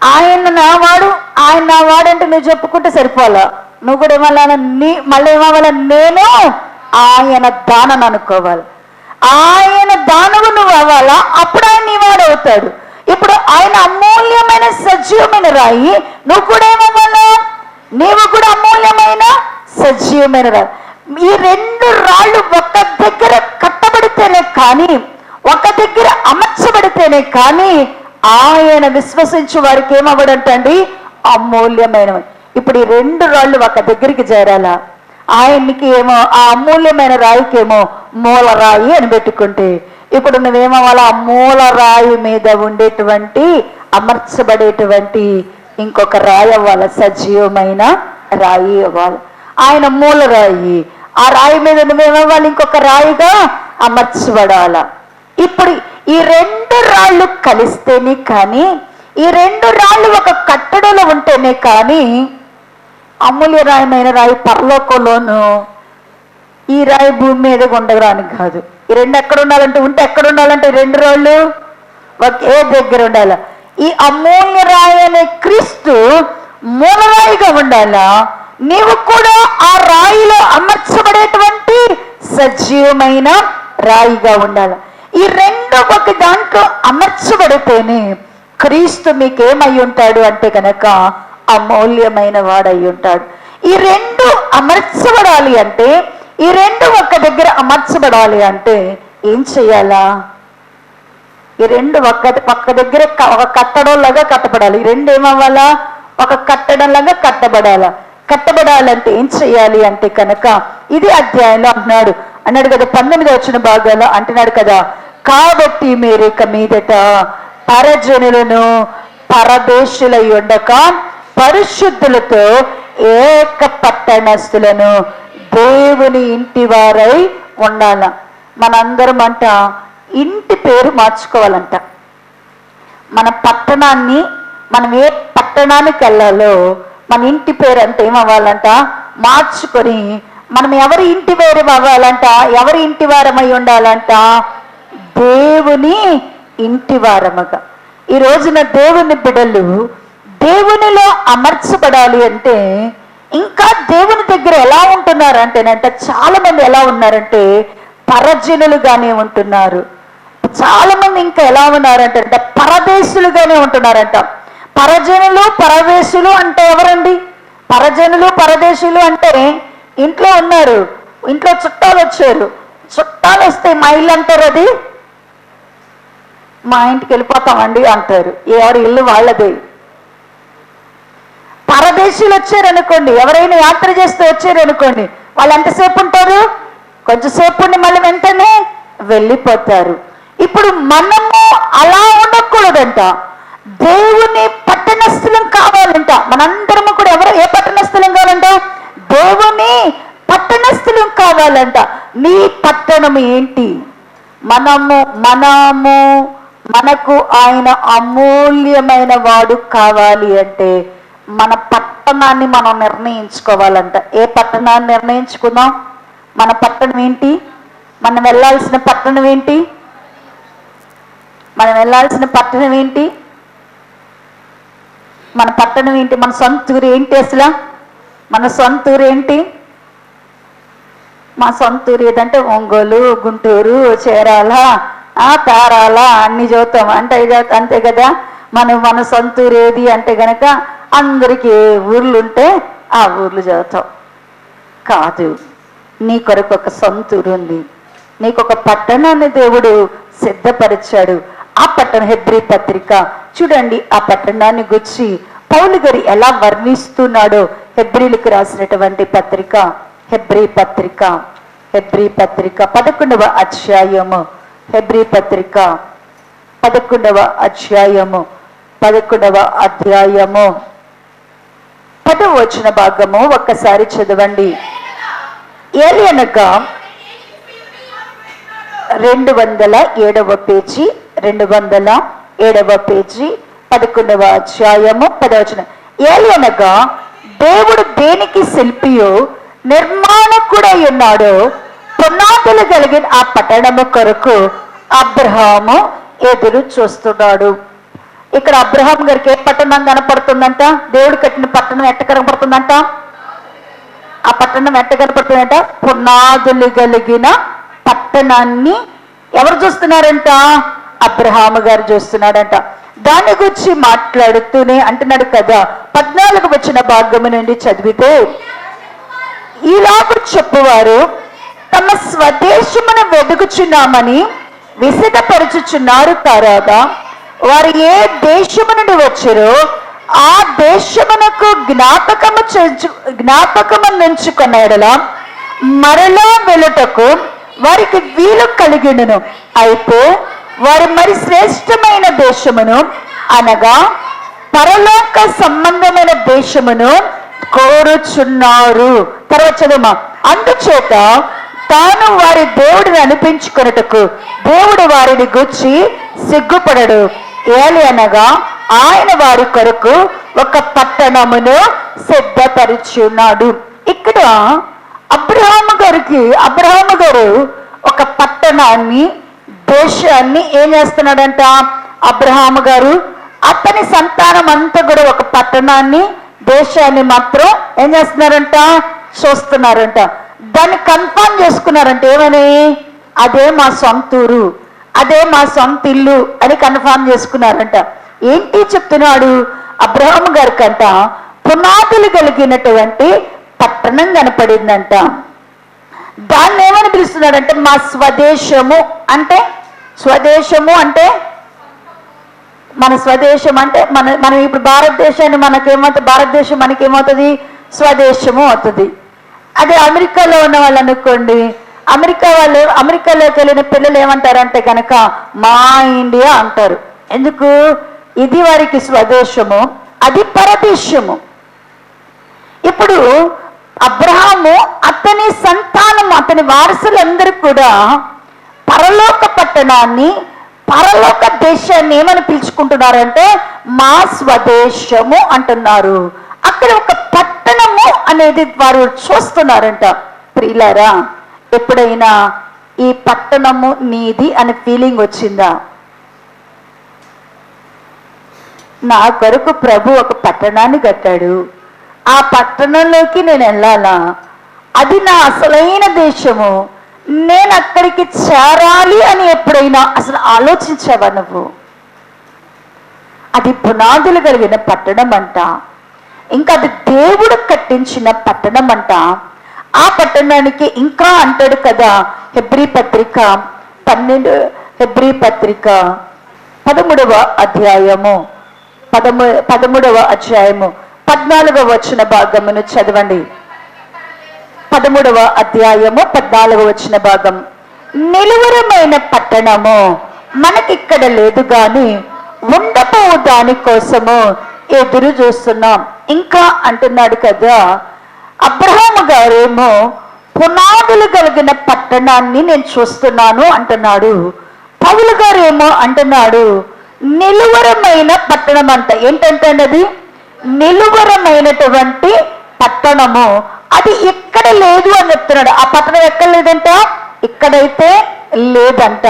ఆయన నావాడు, ఆయన నావాడు అంటే నువ్వు చెప్పుకుంటే సరిపోవాలా. నువ్వు కూడా ఏమవ్వాలా? మళ్ళీ ఏమవ్వాలా? నేను ఆయన దానను అనుకోవాలి. ఆయన దానవు నువ్వు అవ్వాలా, అప్పుడు ఆయన నీ వాడు అవుతాడు. ఇప్పుడు ఆయన అమూల్యమైన సజీవమైన రాయి, నువ్వు కూడా ఏమవ్వాలా? నీవు కూడా అమూల్యమైన సజీవమైన రాయి. ఈ రెండు రాళ్ళు ఒక దగ్గర కట్టబడితేనే కానీ, ఒక దగ్గర అమర్చబడితేనే కానీ ఆయన విశ్వసించే వారికి ఏమవ్వడంటండి? అమూల్యమైనవి. ఇప్పుడు ఈ రెండు రాళ్ళు ఒక దగ్గరికి చేరాలా? ఆయనకి ఏమో ఆ అమూల్యమైన రాయికేమో మూల రాయి అని పెట్టుకుంటే, ఇప్పుడు నువ్వేమవ్వాలా? ఆ మూల రాయి మీద ఉండేటువంటి అమర్చబడేటువంటి ఇంకొక రాయి అవ్వాలి, సజీవమైన రాయి అవ్వాలి. ఆయన మూల రాయి, ఆ రాయి మీద నువ్వేమవ్వాలి? ఇంకొక రాయిగా అమర్చబడాల. ఇప్పుడు ఈ రెండు రాళ్ళు కలిస్తేనే కానీ, ఈ రెండు రాళ్ళు ఒక కట్టడలో ఉంటేనే కానీ అమూల్యమైన రాయి పరలోకంలోను, ఈ రాయి భూమి మీద ఉండడానికి కాదు. ఈ రెండు ఎక్కడ ఉండాలంటే ఎక్కడ ఉండాలంటే రెండు రాళ్ళు ఒకే దగ్గర ఉండాల. ఈ అమూల్య రాయి అనే క్రీస్తు మూలరాయిగా ఉండాలా, నీవు కూడా ఆ రాయిలో అమర్చబడేటువంటి సజీవమైన రాయిగా ఉండాలి. ఈ రెండు ఒక దాంట్లో అమర్చబడితేనే క్రీస్తు మీకేమై ఉంటాడు అంటే కనుక అమూల్యమైన వాడై ఉంటాడు. ఈ రెండు అమర్చబడాలి అంటే, ఈ రెండు ఒక దగ్గర అమర్చబడాలి అంటే ఏం చెయ్యాలా? ఈ రెండు ఒక్క దగ్గర ఒక కట్టడంలాగా కట్టబడాలి. ఈ రెండు ఏమవ్వాలా? ఒక కట్టడంలాగా కట్టబడాలంటే ఏం చెయ్యాలి అంటే కనుక ఇది అధ్యాయంలో అన్నాడు కదా, 19 వచ్చిన భాగాల్లో అంటున్నాడు కదా, కాబట్టి మీరు ఇక మీదట పరజనులను పరదేశులై ఉండక పరిశుద్ధులతో ఏక పట్టణస్థులను దేవుని ఇంటి వారై ఉండాల. మనందరం అంట ఇంటి పేరు మార్చుకోవాలంట. మన పట్టణాన్ని, మనం ఏ పట్టణానికి వెళ్ళాలో మన ఇంటి పేరు అంటే ఏమవ్వాలంట? మార్చుకొని మనం ఎవరి ఇంటి పేరు అవ్వాలంట? ఎవరి ఇంటి వారమై ఉండాలంట? దేవుని ఇంటి వారముగా. ఈ రోజున దేవుని బిడ్డలు దేవునిలో అమర్చబడాలి అంటే, ఇంకా దేవుని దగ్గర ఎలా ఉంటున్నారంటేనంట చాలా మంది ఎలా ఉన్నారంటే పరజనులుగానే ఉంటున్నారు. చాలా మంది ఇంకా ఎలా ఉన్నారంటే పరదేశులుగానే ఉంటున్నారంట. పరజనులు పరదేశులు అంటే ఎవరండి? పరజనులు పరదేశులు అంటే ఇంట్లో ఉన్నారు, ఇంట్లో చుట్టాలు వచ్చారు, చుట్టాలు వస్తే మా ఇల్లు అంటారు, అది మా ఇంటికి వెళ్ళిపోతామండి అంటారు. ఎవరి ఇల్లు వాళ్ళది. పరదేశీయులు వచ్చారనుకోండి, ఎవరైనా యాత్ర చేస్తే వచ్చారనుకోండి, వాళ్ళు ఎంతసేపు ఉంటారు? కొంచెంసేపు ఉండి మళ్ళీ వెంటనే వెళ్ళిపోతారు. ఇప్పుడు మనము అలా ఉండకూడదంట. దేవుని పట్టణస్థలం కావాలంట. మనందరము కూడా ఏ పట్టణస్థలం కావాలంట? దేవుని పట్టణస్థలం కావాలంట. నీ పట్టణం ఏంటి? మనకు ఆయన అమూల్యమైన వాడు కావాలి అంటే మన పట్టణాన్ని మనం నిర్ణయించుకోవాలంట. ఏ పట్టణాన్ని నిర్ణయించుకుందాం? మన పట్టణం ఏంటి? మనం వెళ్ళాల్సిన పట్టణం ఏంటి? మనం వెళ్ళాల్సిన పట్టణం ఏంటి? మన పట్టణం ఏంటి? మన సొంత ఊరు ఏంటి? అసలు మన సొంత ఊరు ఏంటి? మా సొంత ఊరు ఏదంటే ఒంగోలు, గుంటూరు, చీరాల, తారాల అన్ని చదువుతాం అంటే అంతే కదా. మన సొంత ఊరు ఏది అంటే గనక అందరికి ఏ ఊర్లు ఉంటే ఆ ఊర్లు చదువుతాం. కాదు, నీ కొరకు ఒక సొంత ఊరు ఉంది. నీకు ఒక పట్టణాన్ని దేవుడు సిద్ధపరిచాడు. ఆ పట్టణం హెబ్రీ పత్రిక చూడండి. ఆ పట్టణాన్ని గురించి పౌలు గారు ఎలా వర్ణిస్తున్నాడో హెబ్రీలకు రాసినటువంటి పత్రిక హెబ్రీ పత్రిక 11వ అధ్యాయము. హెబ్రీ పత్రిక 11వ అధ్యాయము 10వ వచన భాగము ఒక్కసారి చదవండి. ఏలియనగా 207వ పేజీ 207వ పేజీ 11వ అధ్యాయము 10వ వచనం. ఏలియనగా దేవుడు దేనికి శిల్పియో నిర్మాణకుడై ఉన్నాడో పునాదులు కలిగిన ఆ పట్టణము కొరకు అబ్రహాము ఎదురు చూస్తున్నాడు. ఇక్కడ అబ్రహాం గారికి ఏ పట్టణం కనపడుతుందంట? దేవుడు కట్టిన పట్టణం ఎట్ట కనపడుతుందంట? ఆ పట్టణం ఎట్ట కనపడుతుందంట? పునాదులు కలిగిన పట్టణాన్ని ఎవరు చూస్తున్నారంట? అబ్రహాము గారు చూస్తున్నాడంట. దాని గురించి మాట్లాడుతూనే అంటున్నాడు కదా. 14వ వచన భాగము నుండి చదివితే, ఈలాగు చెప్పువారు తమ స్వదేశమును వెదుకుచున్నామని విసిదపరచుచున్నారు. తర్వాత వారు ఏ దేశము నుండి వచ్చారో ఆ దేశమునకు జ్ఞాపకము నుంచుకున్నాడలా మరలా వెలుటకు వారికి వీలు కలిగినను. అయితే వారు మరి శ్రేష్టమైన దేశమును అనగా పరలోక సంబంధమైన దేశమును కోరుచున్నారు. తర్వాత చదువు. అందుచేత తాను వారి దేవుడిని అనిపించుకొనుటకు దేవుడు వారిని గుచ్చి సిగ్గుపడడు. ఏలి అనగా ఆయన వారి కొరకు ఒక పట్టణమును సిద్ధపరిచున్నాడు. ఇక్కడ అబ్రహాము గారు ఒక పట్టణాన్ని, దేశాన్ని ఏం చేస్తున్నాడంట? అబ్రహాము గారు అతని సంతానం అంతా కూడా ఒక పట్టణాన్ని, దేశాన్ని మాత్రం ఏం చేస్తున్నారంట? చూస్తున్నారంట. దాన్ని కన్ఫర్మ్ చేసుకున్నారంట. ఏమని? అదే మా సొంత ఊరు, అదే మా సొంత ఇల్లు అని కన్ఫర్మ్ చేసుకున్నారంట. ఏంటి చెప్తున్నాడు? అబ్రహాము గారి కంట పునాదులు కలిగినటువంటి పట్టణం కనపడిందంట. దాన్ని ఏమని పిలుస్తున్నాడంటే మా స్వదేశము. అంటే స్వదేశము అంటే మన స్వదేశం అంటే మనం ఇప్పుడు భారతదేశాన్ని మనకేమవుతుంది? భారతదేశం మనకేమవుతుంది? స్వదేశము అవుతుంది. అదే అమెరికాలో ఉన్న వాళ్ళు అనుకోండి, అమెరికాలోకి వెళ్ళిన పిల్లలు ఏమంటారంటే కనుక మా ఇండియా అంటారు. ఎందుకు? ఇది వారికి స్వదేశము, అది పరదేశము. ఇప్పుడు అబ్రహాము అతని సంతానం, అతని వారసులందరూ కూడా పరలోక పట్టణాన్ని, పరలోక దేశాన్ని ఏమని పిలుచుకుంటున్నారంటే మా స్వదేశము అంటున్నారు. అక్కడ ఒక పట్టణము అనేది వారు చూస్తున్నారంట. ప్రియులారా, ఎప్పుడైనా ఈ పట్టణము నీది అనే ఫీలింగ్ వచ్చిందా? నా కొరకు ప్రభు ఒక పట్టణాన్ని కట్టాడు, ఆ పట్టణంలోకి నేను వెళ్ళాలా, అది నా అసలైన దేశము, నేను అక్కడికి చేరాలి అని ఎప్పుడైనా అసలు ఆలోచించావా నువ్వు? అది పునాదులు కలిగిన పట్టణం అంట. ఇంకా అది దేవుడు కట్టించిన పట్టణం అంట. ఆ పట్టణానికి ఇంకా అంటాడు కదా, హెబ్రీ పత్రిక 13వ అధ్యాయము 14వ వచన భాగమును చదవండి. 13వ అధ్యాయము 14వ వచన భాగం. నిలువరమైన పట్టణము మనకిక్కడ లేదు గాని ఉండబోవు దాని కోసము ఎదురు చూస్తున్నాం. ఇంకా అంటున్నాడు కదా, అబ్రహాము గారేమో పునాదులు కలిగిన పట్టణాన్ని నేను చూస్తున్నాను అంటున్నాడు. పౌలు గారేమో అంటున్నాడు నిలువరమైన పట్టణం అంట. ఏంటంటే అది నిలువరమైనటువంటి పట్టణము, అది ఇక్కడ లేదు అని చెప్తున్నాడు. ఆ పట్టణం ఎక్కడ లేదంట? ఇక్కడైతే లేదంట.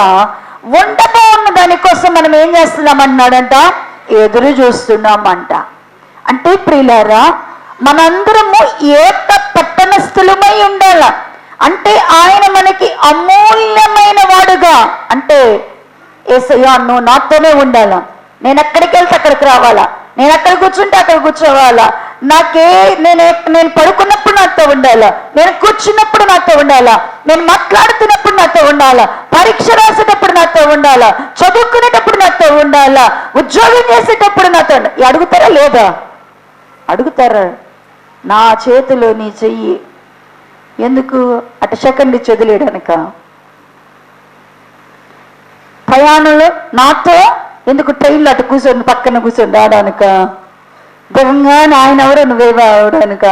ఉండబో ఉన్న దానికోసం మనం ఏం చేస్తున్నామన్నాడంట? ఎదురు చూస్తున్నామంట. అంటే ప్రియులారా, మనందరము ఏక పట్టణస్థులమై ఉండాల. అంటే ఆయన మనకి అమూల్యమైన వాడుగా, అంటే యేసయ్యా నువ్వు నాతోనే ఉండాలా, నేను ఎక్కడికి వెళ్తే అక్కడికి రావాలా, నేను అక్కడ కూర్చుంటే అక్కడ కూర్చోవాలా, నేను పడుకున్నప్పుడు నాతో ఉండాలా, నేను కూర్చున్నప్పుడు నాతో ఉండాలా, నేను మాట్లాడుతున్నప్పుడు నాతో ఉండాలా, పరీక్ష రాసేటప్పుడు నాతో ఉండాలా, చదువుకునేటప్పుడు నాతో ఉండాలా, ఉద్యోగం చేసేటప్పుడు నాతో అడుగుతారా లేదా? అడుగుతారా? నా చేతిలో నీ చెయ్యి ఎందుకు అటు సెకండ్ చదిలేడనక? ప్రయాణంలో నాతో ఎందుకు ట్రైన్లో అటు కూర్చొని పక్కన కూర్చొని రావడానిక? దిగంగానే ఆయన ఎవరో నువ్వేవా అవడానిక?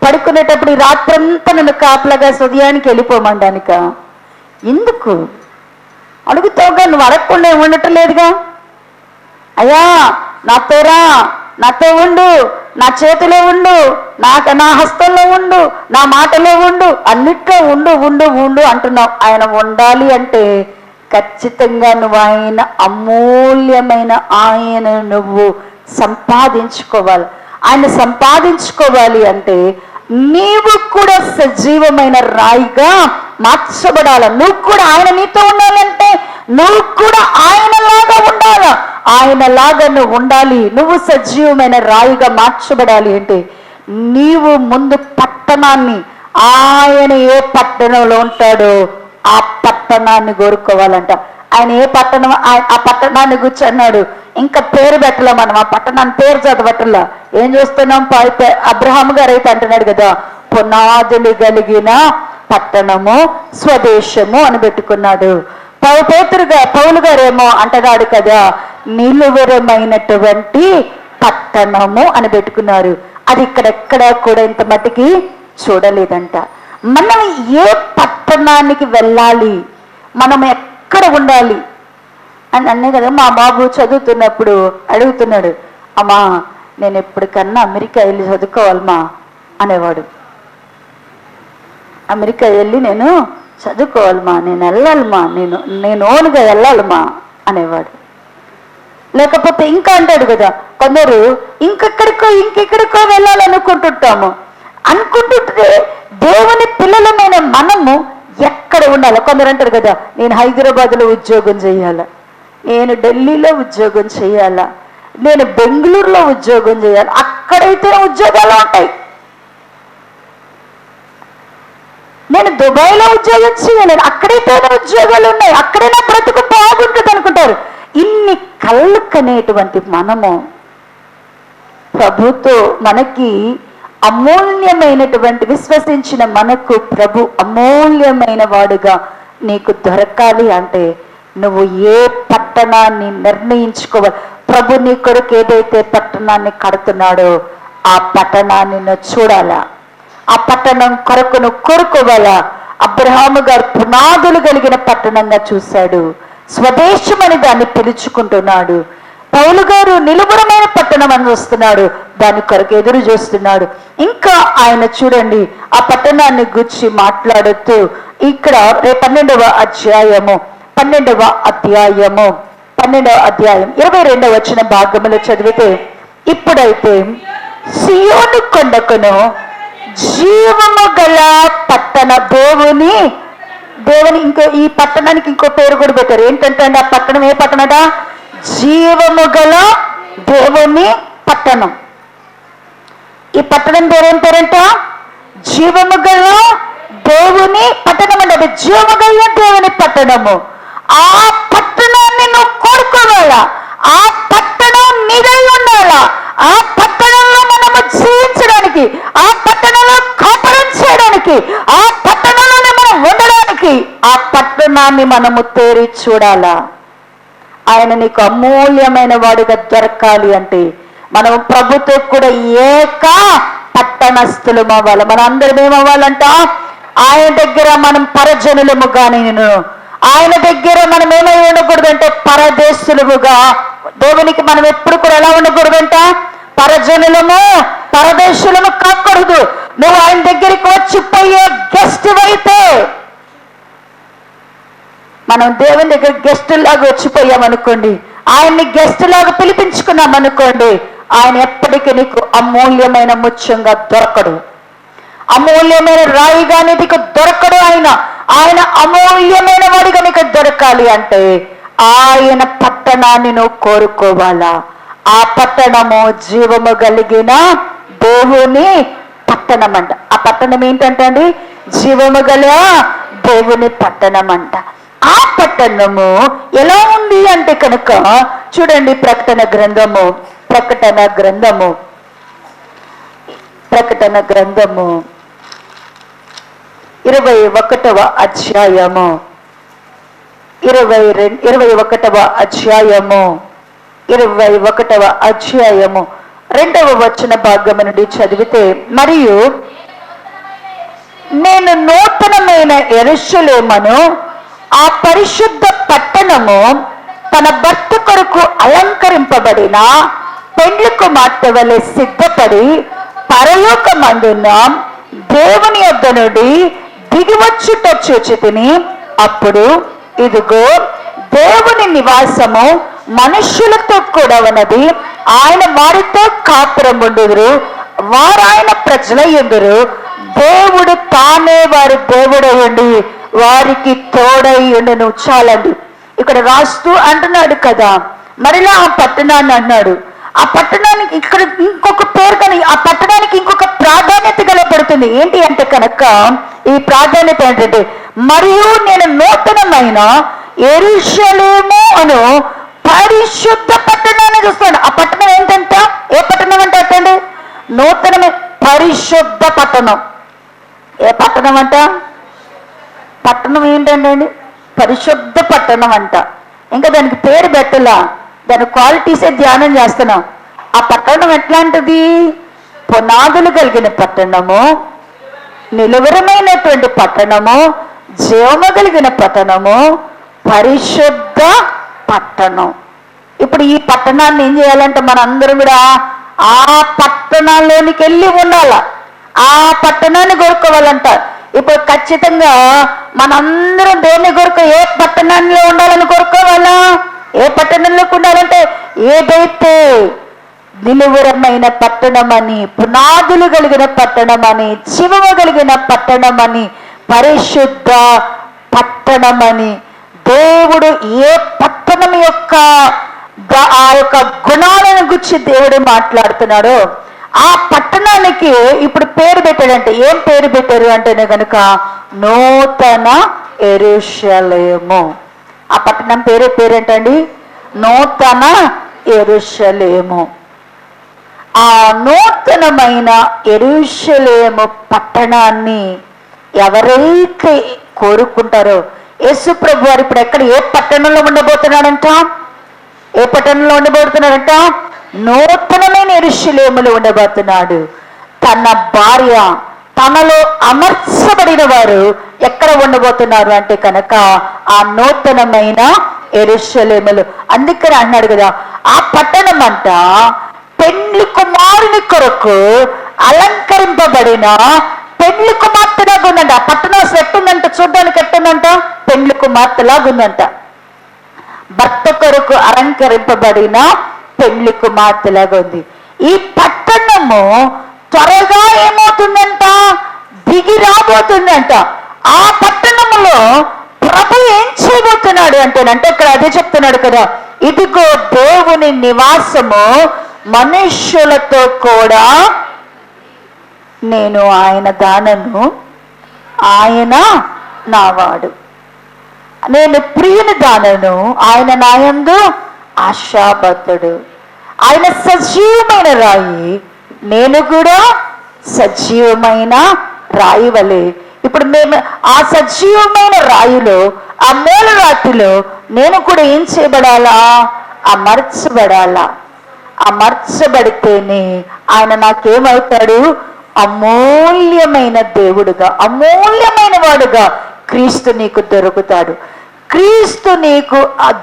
పడుకునేటప్పుడు రాత్రంతా నన్ను కాపలాగా హృదయానికి వెళ్ళిపోమండానిక? ఎందుకు అడుగుతావుగా? నువ్వు అడగకుండా ఉండటం లేదుగా. అయ్యా నాతో రా, నాతో ఉండు, నా చేతిలో ఉండు, నా హస్తంలో ఉండు, నా మాటలో ఉండు, అన్నిట్లో ఉండు ఉండు ఉండు అంటున్నావు. ఆయన ఉండాలి అంటే ఖచ్చితంగా నువ్వు ఆయన అమూల్యమైన ఆయన నువ్వు సంపాదించుకోవాలి. ఆయన సంపాదించుకోవాలి అంటే నీవు కూడా సజీవమైన రాయిగా మార్చబడాల. నువ్వు కూడా ఆయన నీతో ఉండాలంటే నువ్వు కూడా ఆయనలాగా ఉండాల. ఆయనలాగా నువ్వు ఉండాలి. నువ్వు సజీవమైన రాయిగా మార్చబడాలి అంటే నీవు ముందు పట్టణాన్ని, ఆయన ఏ పట్టణంలో ఉంటాడో ఆ పట్టణాన్ని కోరుకోవాలంట. ఆయన ఏ పట్టణం, ఆ పట్టణాన్ని కూర్చున్నాడు. ఇంకా పేరు పెట్టలే మనం, ఆ పట్టణాన్ని పేరు చదవట్లా. ఏం చూస్తున్నాం? అబ్రహాము గారు అయితే అంటున్నాడు కదా, పునాదులు కలిగిన పట్టణము స్వదేశము అని పెట్టుకున్నాడు. పౌలు గారేమో అంటున్నాడు కదా, నిలువరమైనటువంటి పట్టణము అని పెట్టుకున్నారు. అది ఇక్కడెక్కడ కూడా ఇంత మట్టికి చూడలేదంట. మనం ఏ పట్టణానికి వెళ్ళాలి, మనం ఎక్కడ ఉండాలి అని అన్నే కదా. మా బాబు చదువుతున్నప్పుడు అడుగుతున్నాడు, అమ్మా నేను ఎప్పటికన్నా అమెరికా వెళ్ళి చదువుకోవాలమ్మా అనేవాడు. అమెరికా వెళ్ళి నేను చదువుకోవాలమ్మా, నేను వెళ్ళాలమ్మా, నేను ఓన్గా వెళ్ళాలమ్మా అనేవాడు. లేకపోతే ఇంకా అంటాడు కదా, కొందరు ఇంకెక్కడికో వెళ్ళాలనుకుంటుంటాము. అనుకుంటుంటే దేవుని పిల్లలమైన మనము ఎక్కడ ఉండాలి? కొందరు అంటారు కదా, నేను హైదరాబాద్లో ఉద్యోగం చేయాలా, నేను ఢిల్లీలో ఉద్యోగం చేయాలా, నేను బెంగళూరులో ఉద్యోగం చేయాలి. అక్కడైతే ఉద్యోగాలు ఉంటాయి. నేను దుబాయ్లో ఉద్యోగం చేయాలి, అక్కడైతే ఉద్యోగాలు ఉన్నాయి, అక్కడే నా బ్రతుకు బాగుంటుంది అనుకుంటారు. ఇన్ని కళ్ళు కనేటువంటి మనము ప్రభుతో మనకి అమూల్యమైనటువంటి విశ్వసించిన మనకు ప్రభు అమూల్యమైన వాడుగా నీకు దొరకాలి అంటే నువ్వు ఏ పట్టణాన్ని నిర్ణయించుకోవాలి. ప్రభు నీ కొరకు ఏదైతే పట్టణాన్ని కడుతున్నాడో ఆ పట్టణాన్ని నువ్వు చూడాలా, ఆ పట్టణం కొరకు నువ్వు కోరుకోవాలా. అబ్రహాము గారు పునాదులు కలిగిన పట్టణంగా చూశాడు, స్వదేశం అని దాన్ని పిలుచుకుంటున్నాడు. పౌలు గారు నిలువరమైన పట్టణం అని వస్తున్నాడు, దాని కొరకు ఎదురు చూస్తున్నాడు. ఇంకా ఆయన చూడండి ఆ పట్టణాన్ని గురించి మాట్లాడుతూ ఇక్కడ 12వ అధ్యాయం 22వ వచన భాగంలో చదివితే, ఇప్పుడైతే సియోను కొండకును జీవము గల పట్టణ దేవుని ఈ పట్టణానికి ఇంకో పేరు కూడా పెట్టారు. ఏంటంటే ఆ పట్టణం ఏ పట్టణట? జీవము గల దేవుని పట్టణం. ఈ పట్టణం పేరేం పేరంట? జీవము గల దేవుని పట్టణం అంటే అది జీవము గల దేవుని పట్టణము. ఆ పట్టణాన్ని నువ్వు కోరుకోవాలా, ఆ పట్టణం నీదై ఉండాలా, ఆ పట్టణంలో మనము జీవించడానికి, ఆ పట్టణంలో కాపురం చేయడానికి, ఆ పట్టణంలోనే మనం ఉండడానికి ఆ పట్టణాన్ని మనము తేరి చూడాలా. ఆయన నీకు అమూల్యమైన వాడిగా దొరకాలి అంటే మనం ప్రభుతో కూడా ఏక పట్టణస్థులం అవ్వాలి. మన అందరం ఏమవ్వాలంట? ఆయన దగ్గర మనం పరజనులము కానీ, ఆయన దగ్గర మనం ఏమై ఉండకూడదంటే పరదేశులముగా. దేవునికి మనం ఎప్పుడు కూడా ఎలా ఉండకూడదంట? పరజనులము పరదేశులము కాకూడదు. నువ్వు ఆయన దగ్గరికి వచ్చిపోయే గెస్ట్ అయితే, మనం దేవుని దగ్గర గెస్ట్ లాగా వచ్చిపోయామనుకోండి, ఆయన్ని గెస్ట్ లాగా పిలిపించుకున్నాం అనుకోండి, ఆయన ఎప్పటికీ నీకు అమూల్యమైన ముత్యంగా దొరకడు, అమూల్యమైన రాయిగా నీకు దొరకడు. ఆయన అమూల్యమైన వాడిగా నీకు దొరకాలి అంటే ఆయన పట్టణాన్ని నువ్వు కోరుకోవాలా. ఆ పట్టణము జీవము కలిగిన దేవుని పట్టణం అంట. ఆ పట్టణం ఏంటంటే అండి? జీవము గల దేవుని పట్టణం అంట. ఆ పట్టణము ఎలా ఉంది అంటే కనుక చూడండి, ప్రకటన గ్రంథము 21వ అధ్యాయము 2వ వచన భాగము నుండి చదివితే, మరియు నేను నూతనమైన యెరూషలేమును, ఆ పరిశుద్ధ పట్టణము తన భర్త కొరకు అలంకరింపబడిన పెండ్లి కుమార్తె వలె సిద్ధపడి పరలోకమందున్న దేవుని యొద్ద నుండి దిగివచ్చుట చూచితిని. అప్పుడు ఇదిగో దేవుని నివాసము మనుష్యులతో కూడా ఉన్నది, ఆయన వారితో కాపురముండుదురు, వారు ఆయన ప్రజల యందురు, దేవుడు తానే వారి దేవుడై ఉండి వారికి తోడై ఉండును. చాలండి, ఇక్కడ రాస్తూ అంటున్నాడు కదా, మరిలా ఆ పట్టణాన్ని అన్నాడు. ఆ పట్టణానికి ఇక్కడ ఇంకొక పేరు, కానీ ఆ పట్టణానికి ఇంకొక ప్రాధాన్యత కలపడుతుంది. ఏంటి అంటే కనుక ఈ ప్రాధాన్యత ఏంటంటే, మరియు నేను నూతనమైన యెరూషలేము అను పరిశుద్ధ పట్టణాన్ని చూస్తాడు. ఆ పట్టణం ఏంటంట? ఏ పట్టణం అంటే అట్టండి? నూతనమైన పరిశుద్ధ పట్టణం. ఏ పట్టణం అంట? పట్టణం ఏంటండి? పరిశుద్ధ పట్టణం అంట. ఇంకా దానికి పేరు పెట్టలా, దాని క్వాలిటీసే ధ్యానం చేస్తున్నాం. ఆ పట్టణం ఎట్లాంటిది? పునాదులు కలిగిన పట్టణము, నిలువరమైనటువంటి పట్టణము, జీవము కలిగిన పట్టణము, పరిశుద్ధ పట్టణం. ఇప్పుడు ఈ పట్టణాన్ని ఏం చేయాలంటే మనందరం కూడా ఆ పట్టణాల్లోనికి వెళ్ళి ఉండాల, ఆ పట్టణాన్ని కోరుకోవాలంట. ఇప్పుడు ఖచ్చితంగా మనందరం దేన్ని కోరుకో? ఏ పట్టణంలో ఉండాలని కోరుకోవాలా? ఏ పట్టణంలోకి ఉండాలంటే ఏదైతే నిలువరమైన పట్టణమని, పునాదులు కలిగిన పట్టణమని, జీవము కలిగిన పట్టణమని, పరిశుద్ధ పట్టణమని, దేవుడు ఏ పట్టణం యొక్క ఆ యొక్క గుణాలను గురించి దేవుడు మాట్లాడుతున్నాడో ఆ పట్టణానికి ఇప్పుడు పేరు పెట్టాడంటే, ఏం పేరు పెట్టారు అంటేనే కనుక నూతన యెరూషలేము. ఆ పట్టణం పేరేంటండి? నూతన యెరూషలేము. ఆ నూతనమైన యెరూషలేము పట్టణాన్ని ఎవరైతే కోరుకుంటారో, యేసు ప్రభు వారు ఇప్పుడు ఎక్కడ, ఏ పట్టణంలో ఉండబోతున్నాడంట? ఏ పట్టణంలో ఉండబోతున్నాడంట? నూతనమైన యెరూషలేములో ఉండబోతున్నాడు. తన భార్య, తనలో అమర్చబడిన వారు ఎక్కడ ఉండబోతున్నారు అంటే కనుక ఆ నూతనమైన యెరూషలేములో. అందుకని అన్నాడు కదా, ఆ పట్టణం అంట పెండ్లి కుమారుని కొరకు అలంకరింపబడిన పెండ్లి కుమార్తెలాగా ఉందంట. ఆ పట్టణం అసలు ఎట్టుందంట? చూడ్డానికి ఎట్టుందంట? పెండ్లి కుమార్తెలాగా ఉందంట. భర్త కొరకు అలంకరింపబడిన పెండ్లి కుమార్తెలాగా ఉంది. ఈ పట్టణము త్వరగా ఏమవుతుందంట? దిగి రాబోతుందంట. ఆ పట్టణంలో ప్రభు ఏం చేయబోతున్నాడు అంటే ఇక్కడ అదే చెప్తున్నాడు కదా, ఇదిగో దేవుని నివాసము మనుష్యులతో కూడా, నేను ఆయన దానను, ఆయన నావాడు. నేను ప్రియుని దానను, ఆయన నాయందు ఆశాబద్ధుడు. ఆయన సజీవమైన రాయి, నేను కూడా సజీవమైన రాయి వలె. ఇప్పుడు మేము ఆ సజీవమైన రాయిలో, ఆ మూలరాతిలో నేను కూడా ఏం చేయబడాలా? అమర్చబడాలా. అమర్చబడితేనే ఆయన నాకేమవుతాడు? అమూల్యమైన దేవుడుగా, అమూల్యమైన వాడుగా క్రీస్తు నీకు దొరుకుతాడు. క్రీస్తు నీకు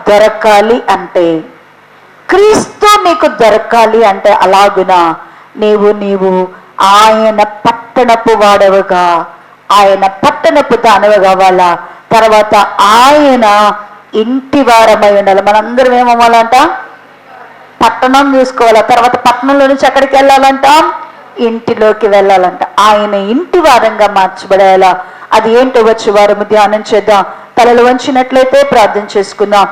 దొరకాలి అంటే, క్రీస్తు నీకు దొరకాలి అంటే అలాగున నీవు ఆయన పట్టణపు వాడవుగా, ఆయన పట్టణపు దానవు కావాలా. తర్వాత ఆయన ఇంటి వారమై ఉండాలి. మనందరం ఏమవ్వాలంట? పట్టణం చూసుకోవాలా. తర్వాత పట్టణంలో నుంచి ఎక్కడికి వెళ్ళాలంట? ఇంటిలోకి వెళ్ళాలంట. ఆయన ఇంటి వారంగా మార్చబడాలా. అది ఏంటో వచ్చి వారము ధ్యానం చేద్దాం. తలలు వంచినట్లయితే ప్రార్థన చేసుకుందాం.